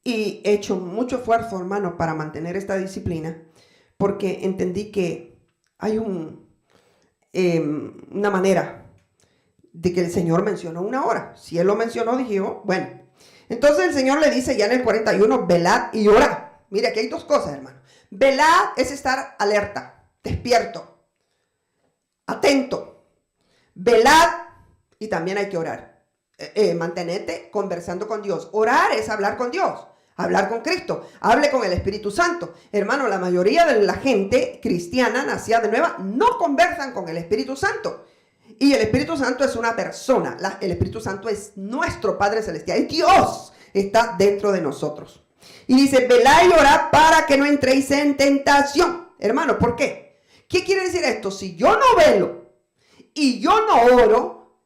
Y he hecho mucho esfuerzo, hermano, para mantener esta disciplina, porque entendí que hay una manera de que el Señor mencionó 1 hora. Si Él lo mencionó, dije yo, bueno. Entonces el Señor le dice ya en el 41, velad y orad. Mira, aquí hay 2 cosas, hermano. Velad es estar alerta, despierto, atento. Velad y también hay que orar. Mantenerte conversando con Dios. Orar es hablar con Dios. Hablar con Cristo, hable con el Espíritu Santo. Hermano, la mayoría de la gente cristiana nacida de nueva no conversan con el Espíritu Santo. Y el Espíritu Santo es una persona. El Espíritu Santo es nuestro Padre Celestial. Y Dios está dentro de nosotros. Y dice, velad y orad para que no entréis en tentación. Hermano, ¿por qué? ¿Qué quiere decir esto? Si yo no velo y yo no oro,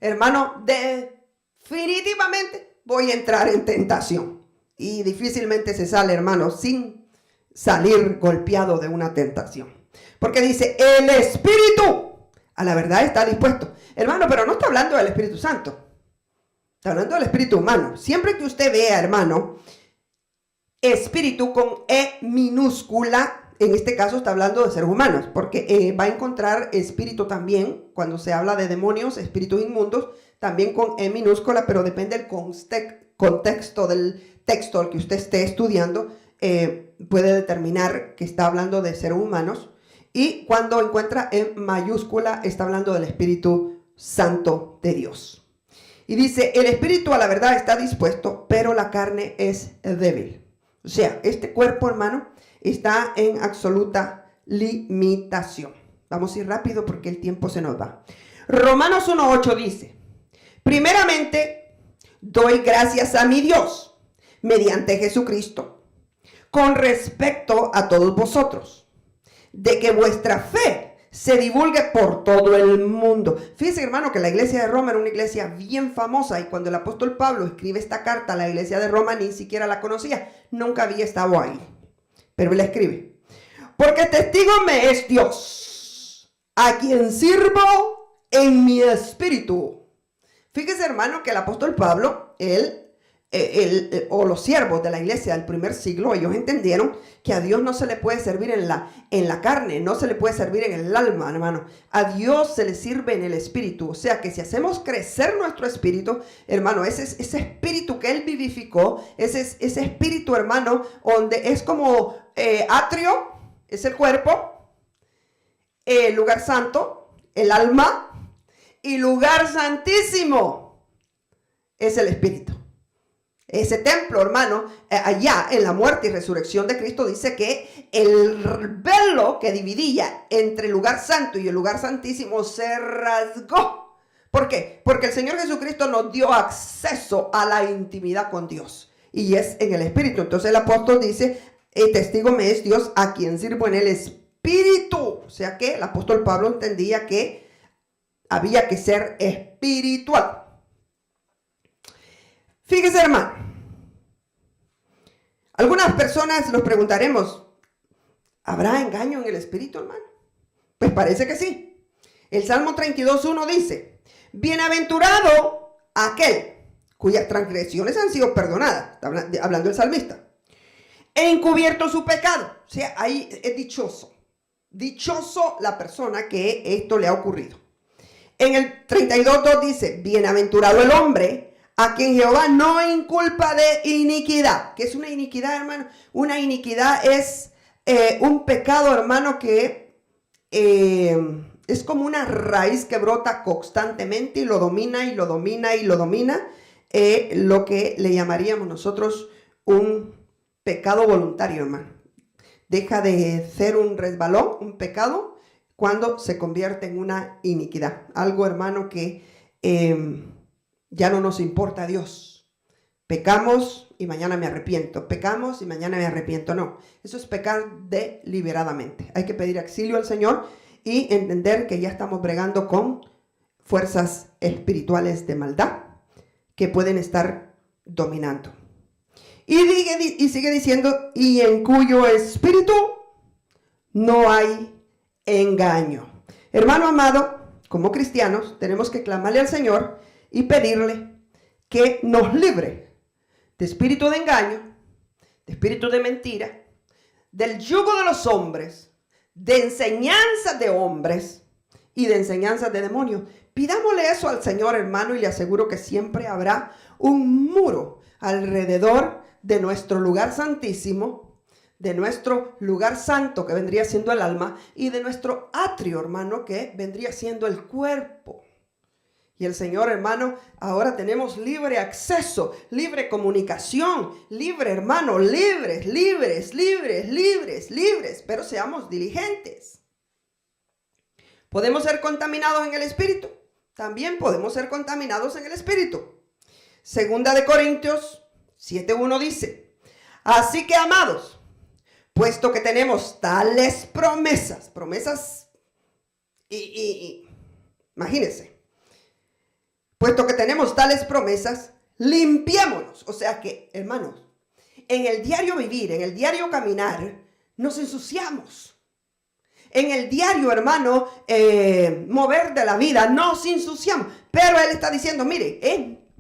hermano, definitivamente voy a entrar en tentación. Y difícilmente se sale, hermano, sin salir golpeado de una tentación. Porque dice, el Espíritu a la verdad está dispuesto. Hermano, pero no está hablando del Espíritu Santo. Está hablando del espíritu humano. Siempre que usted vea, hermano, espíritu con E minúscula, en este caso está hablando de seres humanos, porque va a encontrar espíritu también, cuando se habla de demonios, espíritus inmundos, también con E minúscula, pero depende del contexto del texto al que usted esté estudiando, puede determinar que está hablando de seres humanos. Y cuando encuentra E mayúscula, está hablando del Espíritu Santo de Dios. Y dice, el espíritu a la verdad está dispuesto, pero la carne es débil. O sea, este cuerpo, hermano, está en absoluta limitación. Vamos a ir rápido porque el tiempo se nos va. Romanos 1:8 dice, primeramente, doy gracias a mi Dios, mediante Jesucristo, con respecto a todos vosotros, de que vuestra fe se divulgue por todo el mundo. Fíjese, hermano, que la iglesia de Roma era una iglesia bien famosa, y cuando el apóstol Pablo escribe esta carta a la iglesia de Roma, ni siquiera la conocía, nunca había estado ahí. Pero él la escribe, porque testigo me es Dios, a quien sirvo en mi espíritu. Fíjese, hermano, que el apóstol Pablo, o los siervos de la iglesia del primer siglo, ellos entendieron que a Dios no se le puede servir en la carne, no se le puede servir en el alma, hermano. A Dios se le sirve en el espíritu. O sea que si hacemos crecer nuestro espíritu, hermano, ese espíritu que Él vivificó, ese espíritu, hermano, donde es como atrio, es el cuerpo, lugar santo, el alma, y lugar santísimo es el espíritu. Ese templo, hermano, allá en la muerte y resurrección de Cristo, dice que el velo que dividía entre el lugar santo y el lugar santísimo se rasgó. ¿Por qué? Porque el Señor Jesucristo nos dio acceso a la intimidad con Dios, y es en el Espíritu. Entonces el apóstol dice, testigo me es Dios, a quien sirvo en el Espíritu. O sea que el apóstol Pablo entendía que había que ser espiritual. Fíjese, hermano, algunas personas nos preguntaremos, ¿habrá engaño en el espíritu, hermano? Pues parece que sí. El Salmo 32:1 dice, bienaventurado aquel cuyas transgresiones han sido perdonadas, está hablando el salmista, e encubierto su pecado. O sea, ahí es dichoso la persona que esto le ha ocurrido. En el 32:2 dice, bienaventurado el hombre a quien Jehová no inculpa de iniquidad. ¿Qué es una iniquidad, hermano? Una iniquidad es un pecado, hermano, que es como una raíz que brota constantemente y lo domina y lo domina y lo domina. Lo que le llamaríamos nosotros un pecado voluntario, hermano. Deja de ser un resbalón, un pecado, cuando se convierte en una iniquidad. Algo, hermano, que ya no nos importa a Dios. Pecamos y mañana me arrepiento. Pecamos y mañana me arrepiento. No, eso es pecar deliberadamente. Hay que pedir auxilio al Señor y entender que ya estamos bregando con fuerzas espirituales de maldad que pueden estar dominando. Y sigue diciendo, y en cuyo espíritu no hay engaño. Hermano amado, como cristianos tenemos que clamarle al Señor y pedirle que nos libre de espíritu de engaño, de espíritu de mentira, del yugo de los hombres, de enseñanzas de hombres y de enseñanzas de demonios. Pidámosle eso al Señor, hermano, y le aseguro que siempre habrá un muro alrededor de nuestro lugar santísimo, de nuestro lugar santo, que vendría siendo el alma, y de nuestro atrio, hermano, que vendría siendo el cuerpo. Y el Señor, hermano, ahora tenemos libre acceso, libre comunicación, libre, hermano, libres, pero seamos diligentes. ¿Podemos ser contaminados en el espíritu? También podemos ser contaminados en el espíritu. Segunda de Corintios 7:1 dice, así que, amados, puesto que tenemos tales promesas, imagínense, puesto que tenemos tales promesas, limpiémonos. O sea que, hermanos, en el diario vivir, en el diario caminar, nos ensuciamos. En el diario, hermano, mover de la vida, nos ensuciamos. Pero Él está diciendo, mire,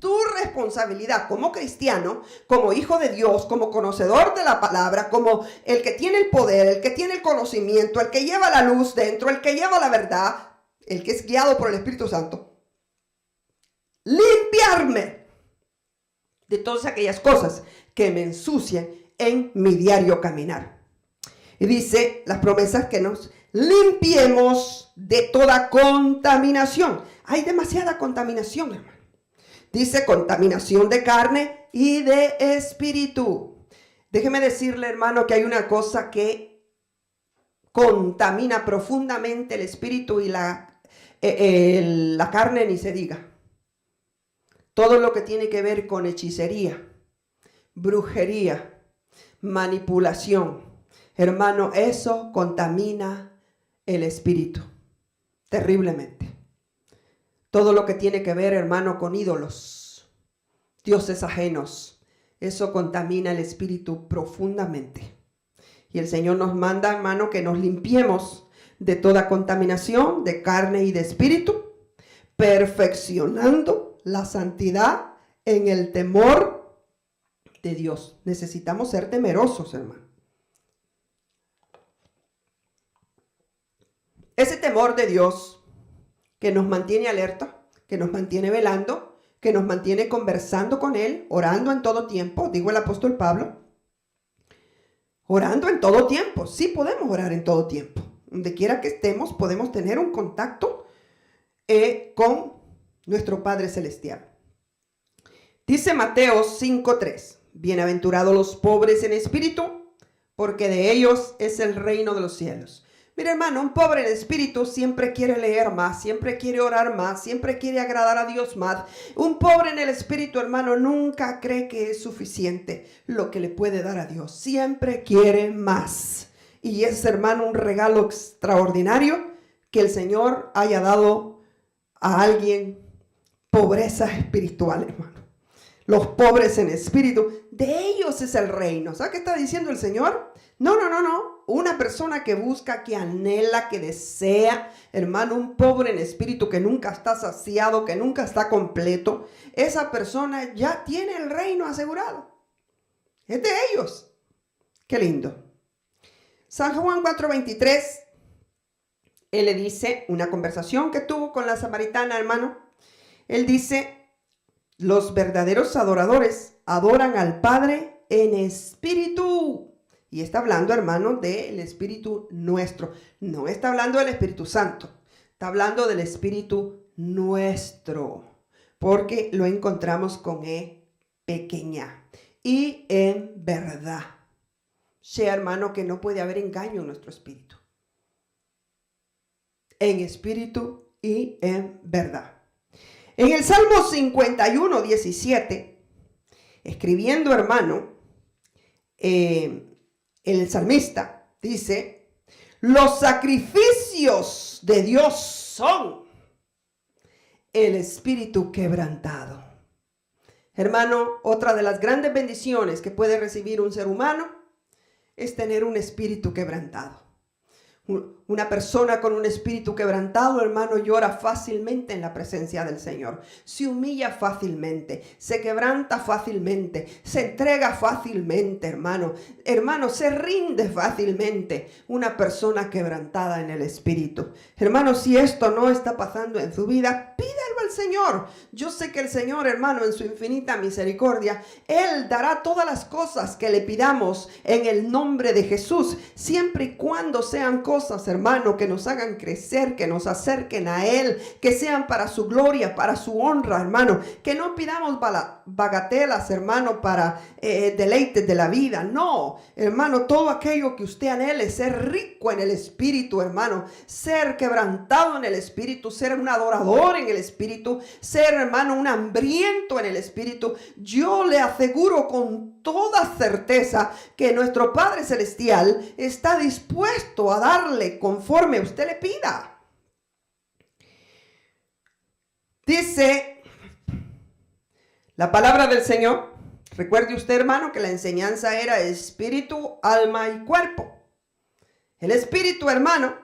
tu responsabilidad como cristiano, como hijo de Dios, como conocedor de la palabra, como el que tiene el poder, el que tiene el conocimiento, el que lleva la luz dentro, el que lleva la verdad, el que es guiado por el Espíritu Santo, limpiarme de todas aquellas cosas que me ensucian en mi diario caminar. Y dice las promesas que nos limpiemos de toda contaminación. Hay demasiada contaminación, hermano. Dice contaminación de carne y de espíritu. Déjeme decirle, hermano, que hay una cosa que contamina profundamente el espíritu y la carne, ni se diga. Todo lo que tiene que ver con hechicería, brujería, manipulación. Hermano, eso contamina el espíritu terriblemente. Todo lo que tiene que ver, hermano, con ídolos, dioses ajenos, eso contamina el espíritu profundamente. Y el Señor nos manda, hermano, que nos limpiemos de toda contaminación de carne y de espíritu, perfeccionando la santidad en el temor de Dios. Necesitamos ser temerosos, hermano. Ese temor de Dios que nos mantiene alerta, que nos mantiene velando, que nos mantiene conversando con Él, orando en todo tiempo, digo el apóstol Pablo, orando en todo tiempo. Sí podemos orar en todo tiempo. Donde quiera que estemos, podemos tener un contacto con nuestro Padre Celestial. Dice Mateo 5:3, bienaventurados los pobres en espíritu, porque de ellos es el reino de los cielos. Mira, hermano, un pobre en espíritu siempre quiere leer más, siempre quiere orar más, siempre quiere agradar a Dios más. Un pobre en el espíritu, hermano, nunca cree que es suficiente lo que le puede dar a Dios. Siempre quiere más. Y es, hermano, un regalo extraordinario que el Señor haya dado a alguien pobreza espiritual, hermano. Los pobres en espíritu, de ellos es el reino. ¿Sabe qué está diciendo el Señor? No. Una persona que busca, que anhela, que desea, hermano, un pobre en espíritu que nunca está saciado, que nunca está completo, esa persona ya tiene el reino asegurado. Es de ellos. Qué lindo. San Juan 4:23, él le dice, una conversación que tuvo con la samaritana, hermano. Él dice, los verdaderos adoradores adoran al Padre en espíritu. Y está hablando, hermano, del Espíritu nuestro. No está hablando del Espíritu Santo. Está hablando del Espíritu nuestro. Porque lo encontramos con E pequeña. Y en verdad. Sea, hermano, que no puede haber engaño en nuestro espíritu. En espíritu y en verdad. En el Salmo 51:17, escribiendo, hermano, el salmista dice, los sacrificios de Dios son el espíritu quebrantado. Hermano, otra de las grandes bendiciones que puede recibir un ser humano es tener un espíritu quebrantado. Una persona con un espíritu quebrantado, hermano, llora fácilmente en la presencia del Señor. Se humilla fácilmente, se quebranta fácilmente, se entrega fácilmente, hermano. Hermano, se rinde fácilmente. Una persona quebrantada en el espíritu. Hermano, si esto no está pasando en su vida, pídalo al Señor. Yo sé que el Señor, hermano, en su infinita misericordia, Él dará todas las cosas que le pidamos en el nombre de Jesús, siempre y cuando sean cosas, hermano, que nos hagan crecer, que nos acerquen a Él, que sean para su gloria, para su honra, hermano. Que no pidamos bagatelas, hermano, para deleites de la vida. No, hermano, todo aquello que usted anhele, ser rico en el espíritu, hermano, ser quebrantado en el espíritu, ser un adorador en el espíritu, ser, hermano, un hambriento en el espíritu. Yo le aseguro con toda certeza que nuestro Padre Celestial está dispuesto a darle conforme usted le pida. Dice la palabra del Señor. Recuerde usted, hermano, que la enseñanza era espíritu, alma y cuerpo. El espíritu, hermano,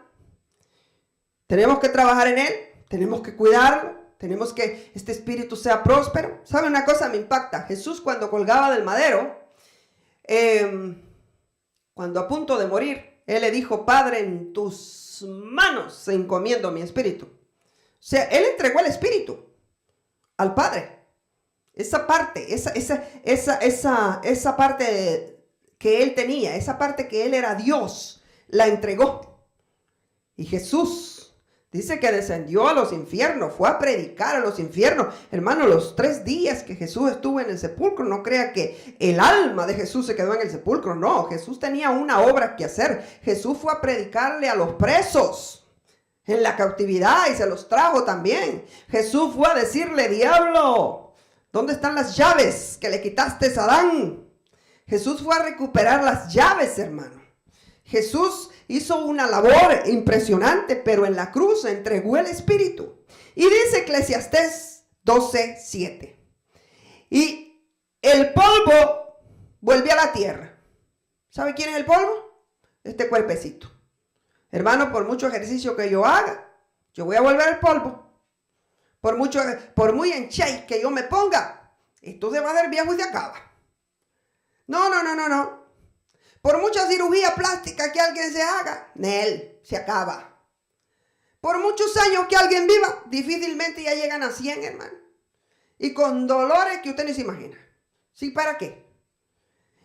tenemos que trabajar en él, tenemos que cuidarlo, Tenemos que este espíritu sea próspero. ¿Sabe una cosa? Me impacta. Jesús cuando colgaba del madero, cuando a punto de morir, Él le dijo, Padre, en tus manos encomiendo mi espíritu. O sea, Él entregó el espíritu al Padre. Esa parte, esa parte que Él tenía, esa parte que Él era Dios, la entregó. Y Jesús dice que descendió a los infiernos, fue a predicar a los infiernos. Hermano, los 3 días que Jesús estuvo en el sepulcro, no crea que el alma de Jesús se quedó en el sepulcro. No, Jesús tenía una obra que hacer. Jesús fue a predicarle a los presos en la cautividad y se los trajo también. Jesús fue a decirle, diablo, ¿dónde están las llaves que le quitaste a Adán? Jesús fue a recuperar las llaves, hermano. Jesús hizo una labor impresionante, pero en la cruz entregó el espíritu. Y dice Eclesiastés 12:7. Y el polvo vuelve a la tierra. ¿Sabe quién es el polvo? Este cuerpecito. Hermano, por mucho ejercicio que yo haga, yo voy a volver al polvo. Por muy enchey que yo me ponga, esto se va a hacer viejo y se acaba. No. Por mucha cirugía plástica que alguien se haga, Nel, se acaba. Por muchos años que alguien viva, difícilmente ya llegan a 100, hermano. Y con dolores que usted ni se imagina. ¿Sí? ¿Para qué?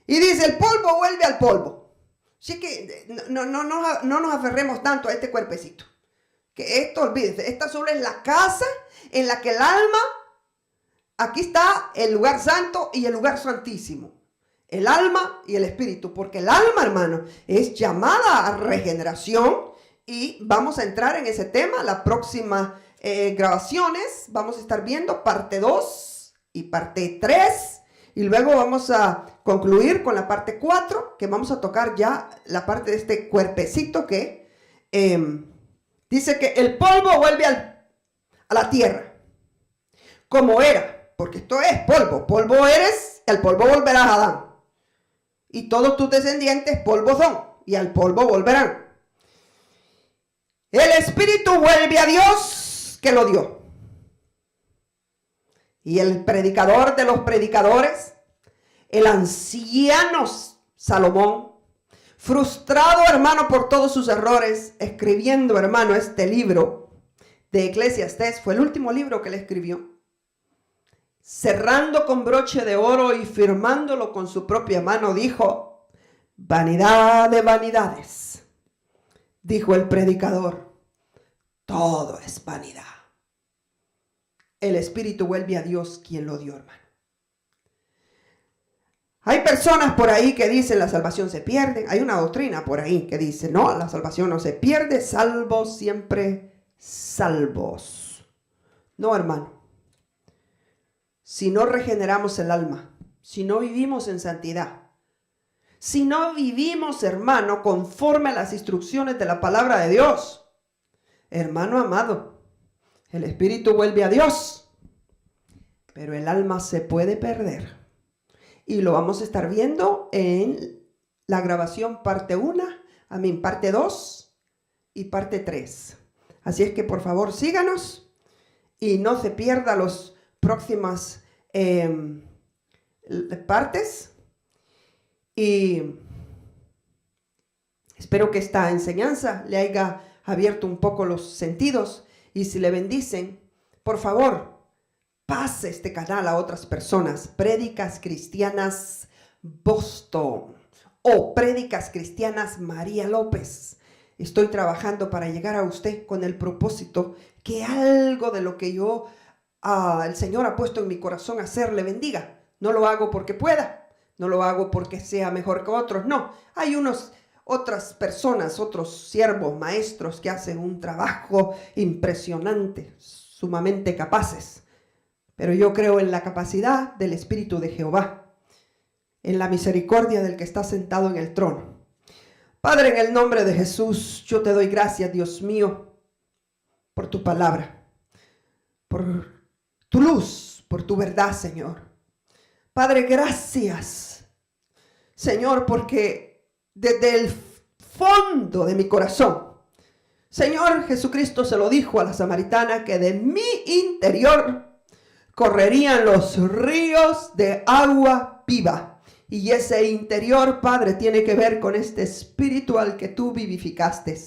Y dice, el polvo vuelve al polvo. Así que no nos aferremos tanto a este cuerpecito. Que esto, olvídese, esta solo es la casa en la que el alma, aquí está el lugar santo y el lugar santísimo. El alma y el espíritu, porque el alma, hermano, es llamada a regeneración y vamos a entrar en ese tema. La próxima grabaciones vamos a estar viendo parte 2 y parte 3 y luego vamos a concluir con la parte 4, que vamos a tocar ya la parte de este cuerpecito que dice que el polvo vuelve a la tierra como era, porque esto es polvo. Polvo eres, al polvo volverás a Adán. Y todos tus descendientes polvo son, y al polvo volverán. El espíritu vuelve a Dios que lo dio. Y el predicador de los predicadores, el anciano Salomón, frustrado, hermano, por todos sus errores, escribiendo, hermano, este libro de Eclesiastés, fue el último libro que él escribió. Cerrando con broche de oro y firmándolo con su propia mano, dijo, vanidad de vanidades, dijo el predicador, todo es vanidad. El espíritu vuelve a Dios quien lo dio, hermano. Hay personas por ahí que dicen la salvación se pierde. Hay una doctrina por ahí que dice, no, la salvación no se pierde, salvos siempre salvos. No, hermano. Si no regeneramos el alma, si no vivimos en santidad, si no vivimos, hermano, conforme a las instrucciones de la palabra de Dios, hermano amado, el espíritu vuelve a Dios, pero el alma se puede perder. Y lo vamos a estar viendo en la grabación parte 2 y parte 3. Así es que por favor síganos y no se pierda las próximas partes. Y espero que esta enseñanza le haya abierto un poco los sentidos. Y si le bendicen, por favor, pase este canal a otras personas. Prédicas Cristianas Boston o Prédicas Cristianas María López. Estoy trabajando para llegar a usted con el propósito que algo de lo que el Señor ha puesto en mi corazón hacer le bendiga. No lo hago porque pueda, no lo hago porque sea mejor que otros, no. Hay otras personas, otros siervos, maestros que hacen un trabajo impresionante, sumamente capaces. Pero yo creo en la capacidad del Espíritu de Jehová, en la misericordia del que está sentado en el trono. Padre, en el nombre de Jesús, yo te doy gracias, Dios mío, por tu palabra, por tu luz, por tu verdad, Señor. Padre, gracias, Señor, porque desde el fondo de mi corazón Señor, Jesucristo se lo dijo a la samaritana que de mi interior correrían los ríos de agua viva. Y ese interior, Padre, tiene que ver con este espíritu al que tú vivificaste,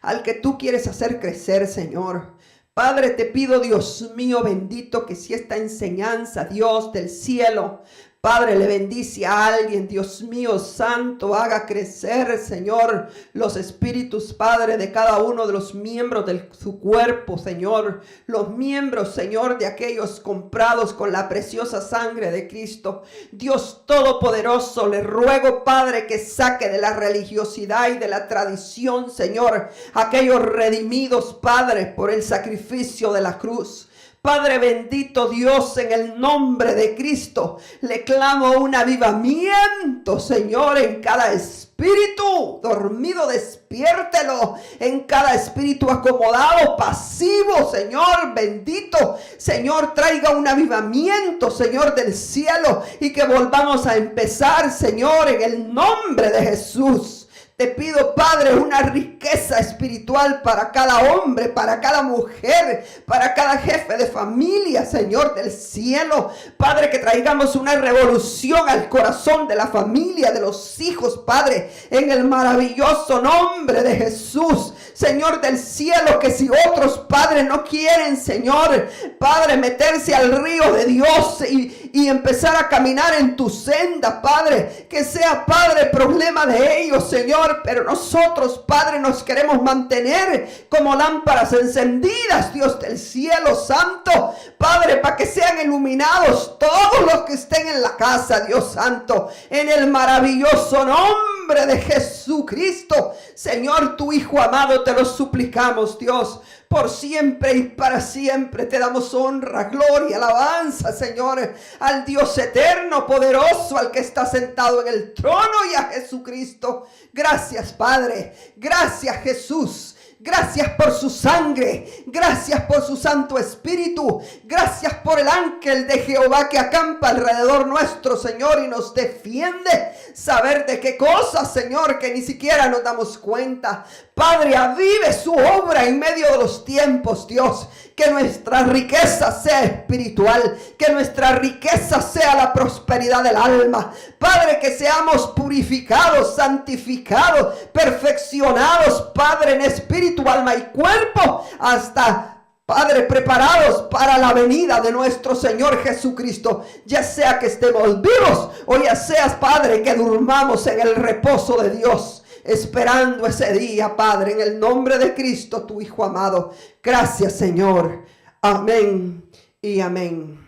al que tú quieres hacer crecer, Señor. Padre, te pido, Dios mío bendito, que si esta enseñanza, Dios del cielo, Padre, le bendice a alguien, Dios mío santo, haga crecer, Señor, los espíritus, Padre, de cada uno de los miembros de su cuerpo, Señor. Los miembros, Señor, de aquellos comprados con la preciosa sangre de Cristo. Dios Todopoderoso, le ruego, Padre, que saque de la religiosidad y de la tradición, Señor, aquellos redimidos, Padre, por el sacrificio de la cruz. Padre bendito Dios, en el nombre de Cristo, le clamo un avivamiento, Señor, en cada espíritu dormido, despiértelo, en cada espíritu acomodado, pasivo, Señor bendito, Señor, traiga un avivamiento, Señor del cielo, y que volvamos a empezar, Señor, en el nombre de Jesús. Te pido, Padre, una riqueza espiritual para cada hombre, para cada mujer, para cada jefe de familia, Señor del cielo. Padre, que traigamos una revolución al corazón de la familia, de los hijos, Padre, en el maravilloso nombre de Jesús. Señor del cielo, que si otros, Padre, no quieren, Señor, Padre, meterse al río de Dios y empezar a caminar en tu senda, Padre, que sea, Padre, problema de ellos, Señor, pero nosotros, Padre, nos queremos mantener como lámparas encendidas, Dios del cielo santo, Padre, para que sean iluminados todos los que estén en la casa, Dios santo, en el maravilloso nombre de Jesucristo. Señor, tu Hijo amado, te lo suplicamos, Dios. Por siempre y para siempre te damos honra, gloria, alabanza, Señor, al Dios eterno, poderoso, al que está sentado en el trono, y a Jesucristo. Gracias, Padre. Gracias, Jesús. Gracias por su sangre, gracias por su Santo Espíritu, gracias por el ángel de Jehová que acampa alrededor nuestro, Señor, y nos defiende. Saber de qué cosas, Señor, que ni siquiera nos damos cuenta. Padre, avive su obra en medio de los tiempos, Dios. Que nuestra riqueza sea espiritual, que nuestra riqueza sea la prosperidad del alma. Padre, que seamos purificados, santificados, perfeccionados, Padre, en espíritu, alma y cuerpo, hasta, Padre, preparados para la venida de nuestro Señor Jesucristo. Ya sea que estemos vivos o ya seas, Padre, que durmamos en el reposo de Dios, esperando ese día, Padre, en el nombre de Cristo, tu Hijo amado. Gracias, Señor. Amén y amén.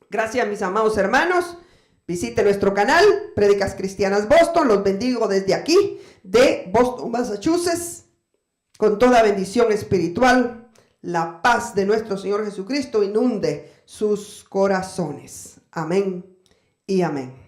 Gracias, mis amados hermanos. Visite nuestro canal, Prédicas Cristianas Boston. Los bendigo desde aquí, de Boston, Massachusetts, con toda bendición espiritual. La paz de nuestro Señor Jesucristo inunde sus corazones. Amén y amén.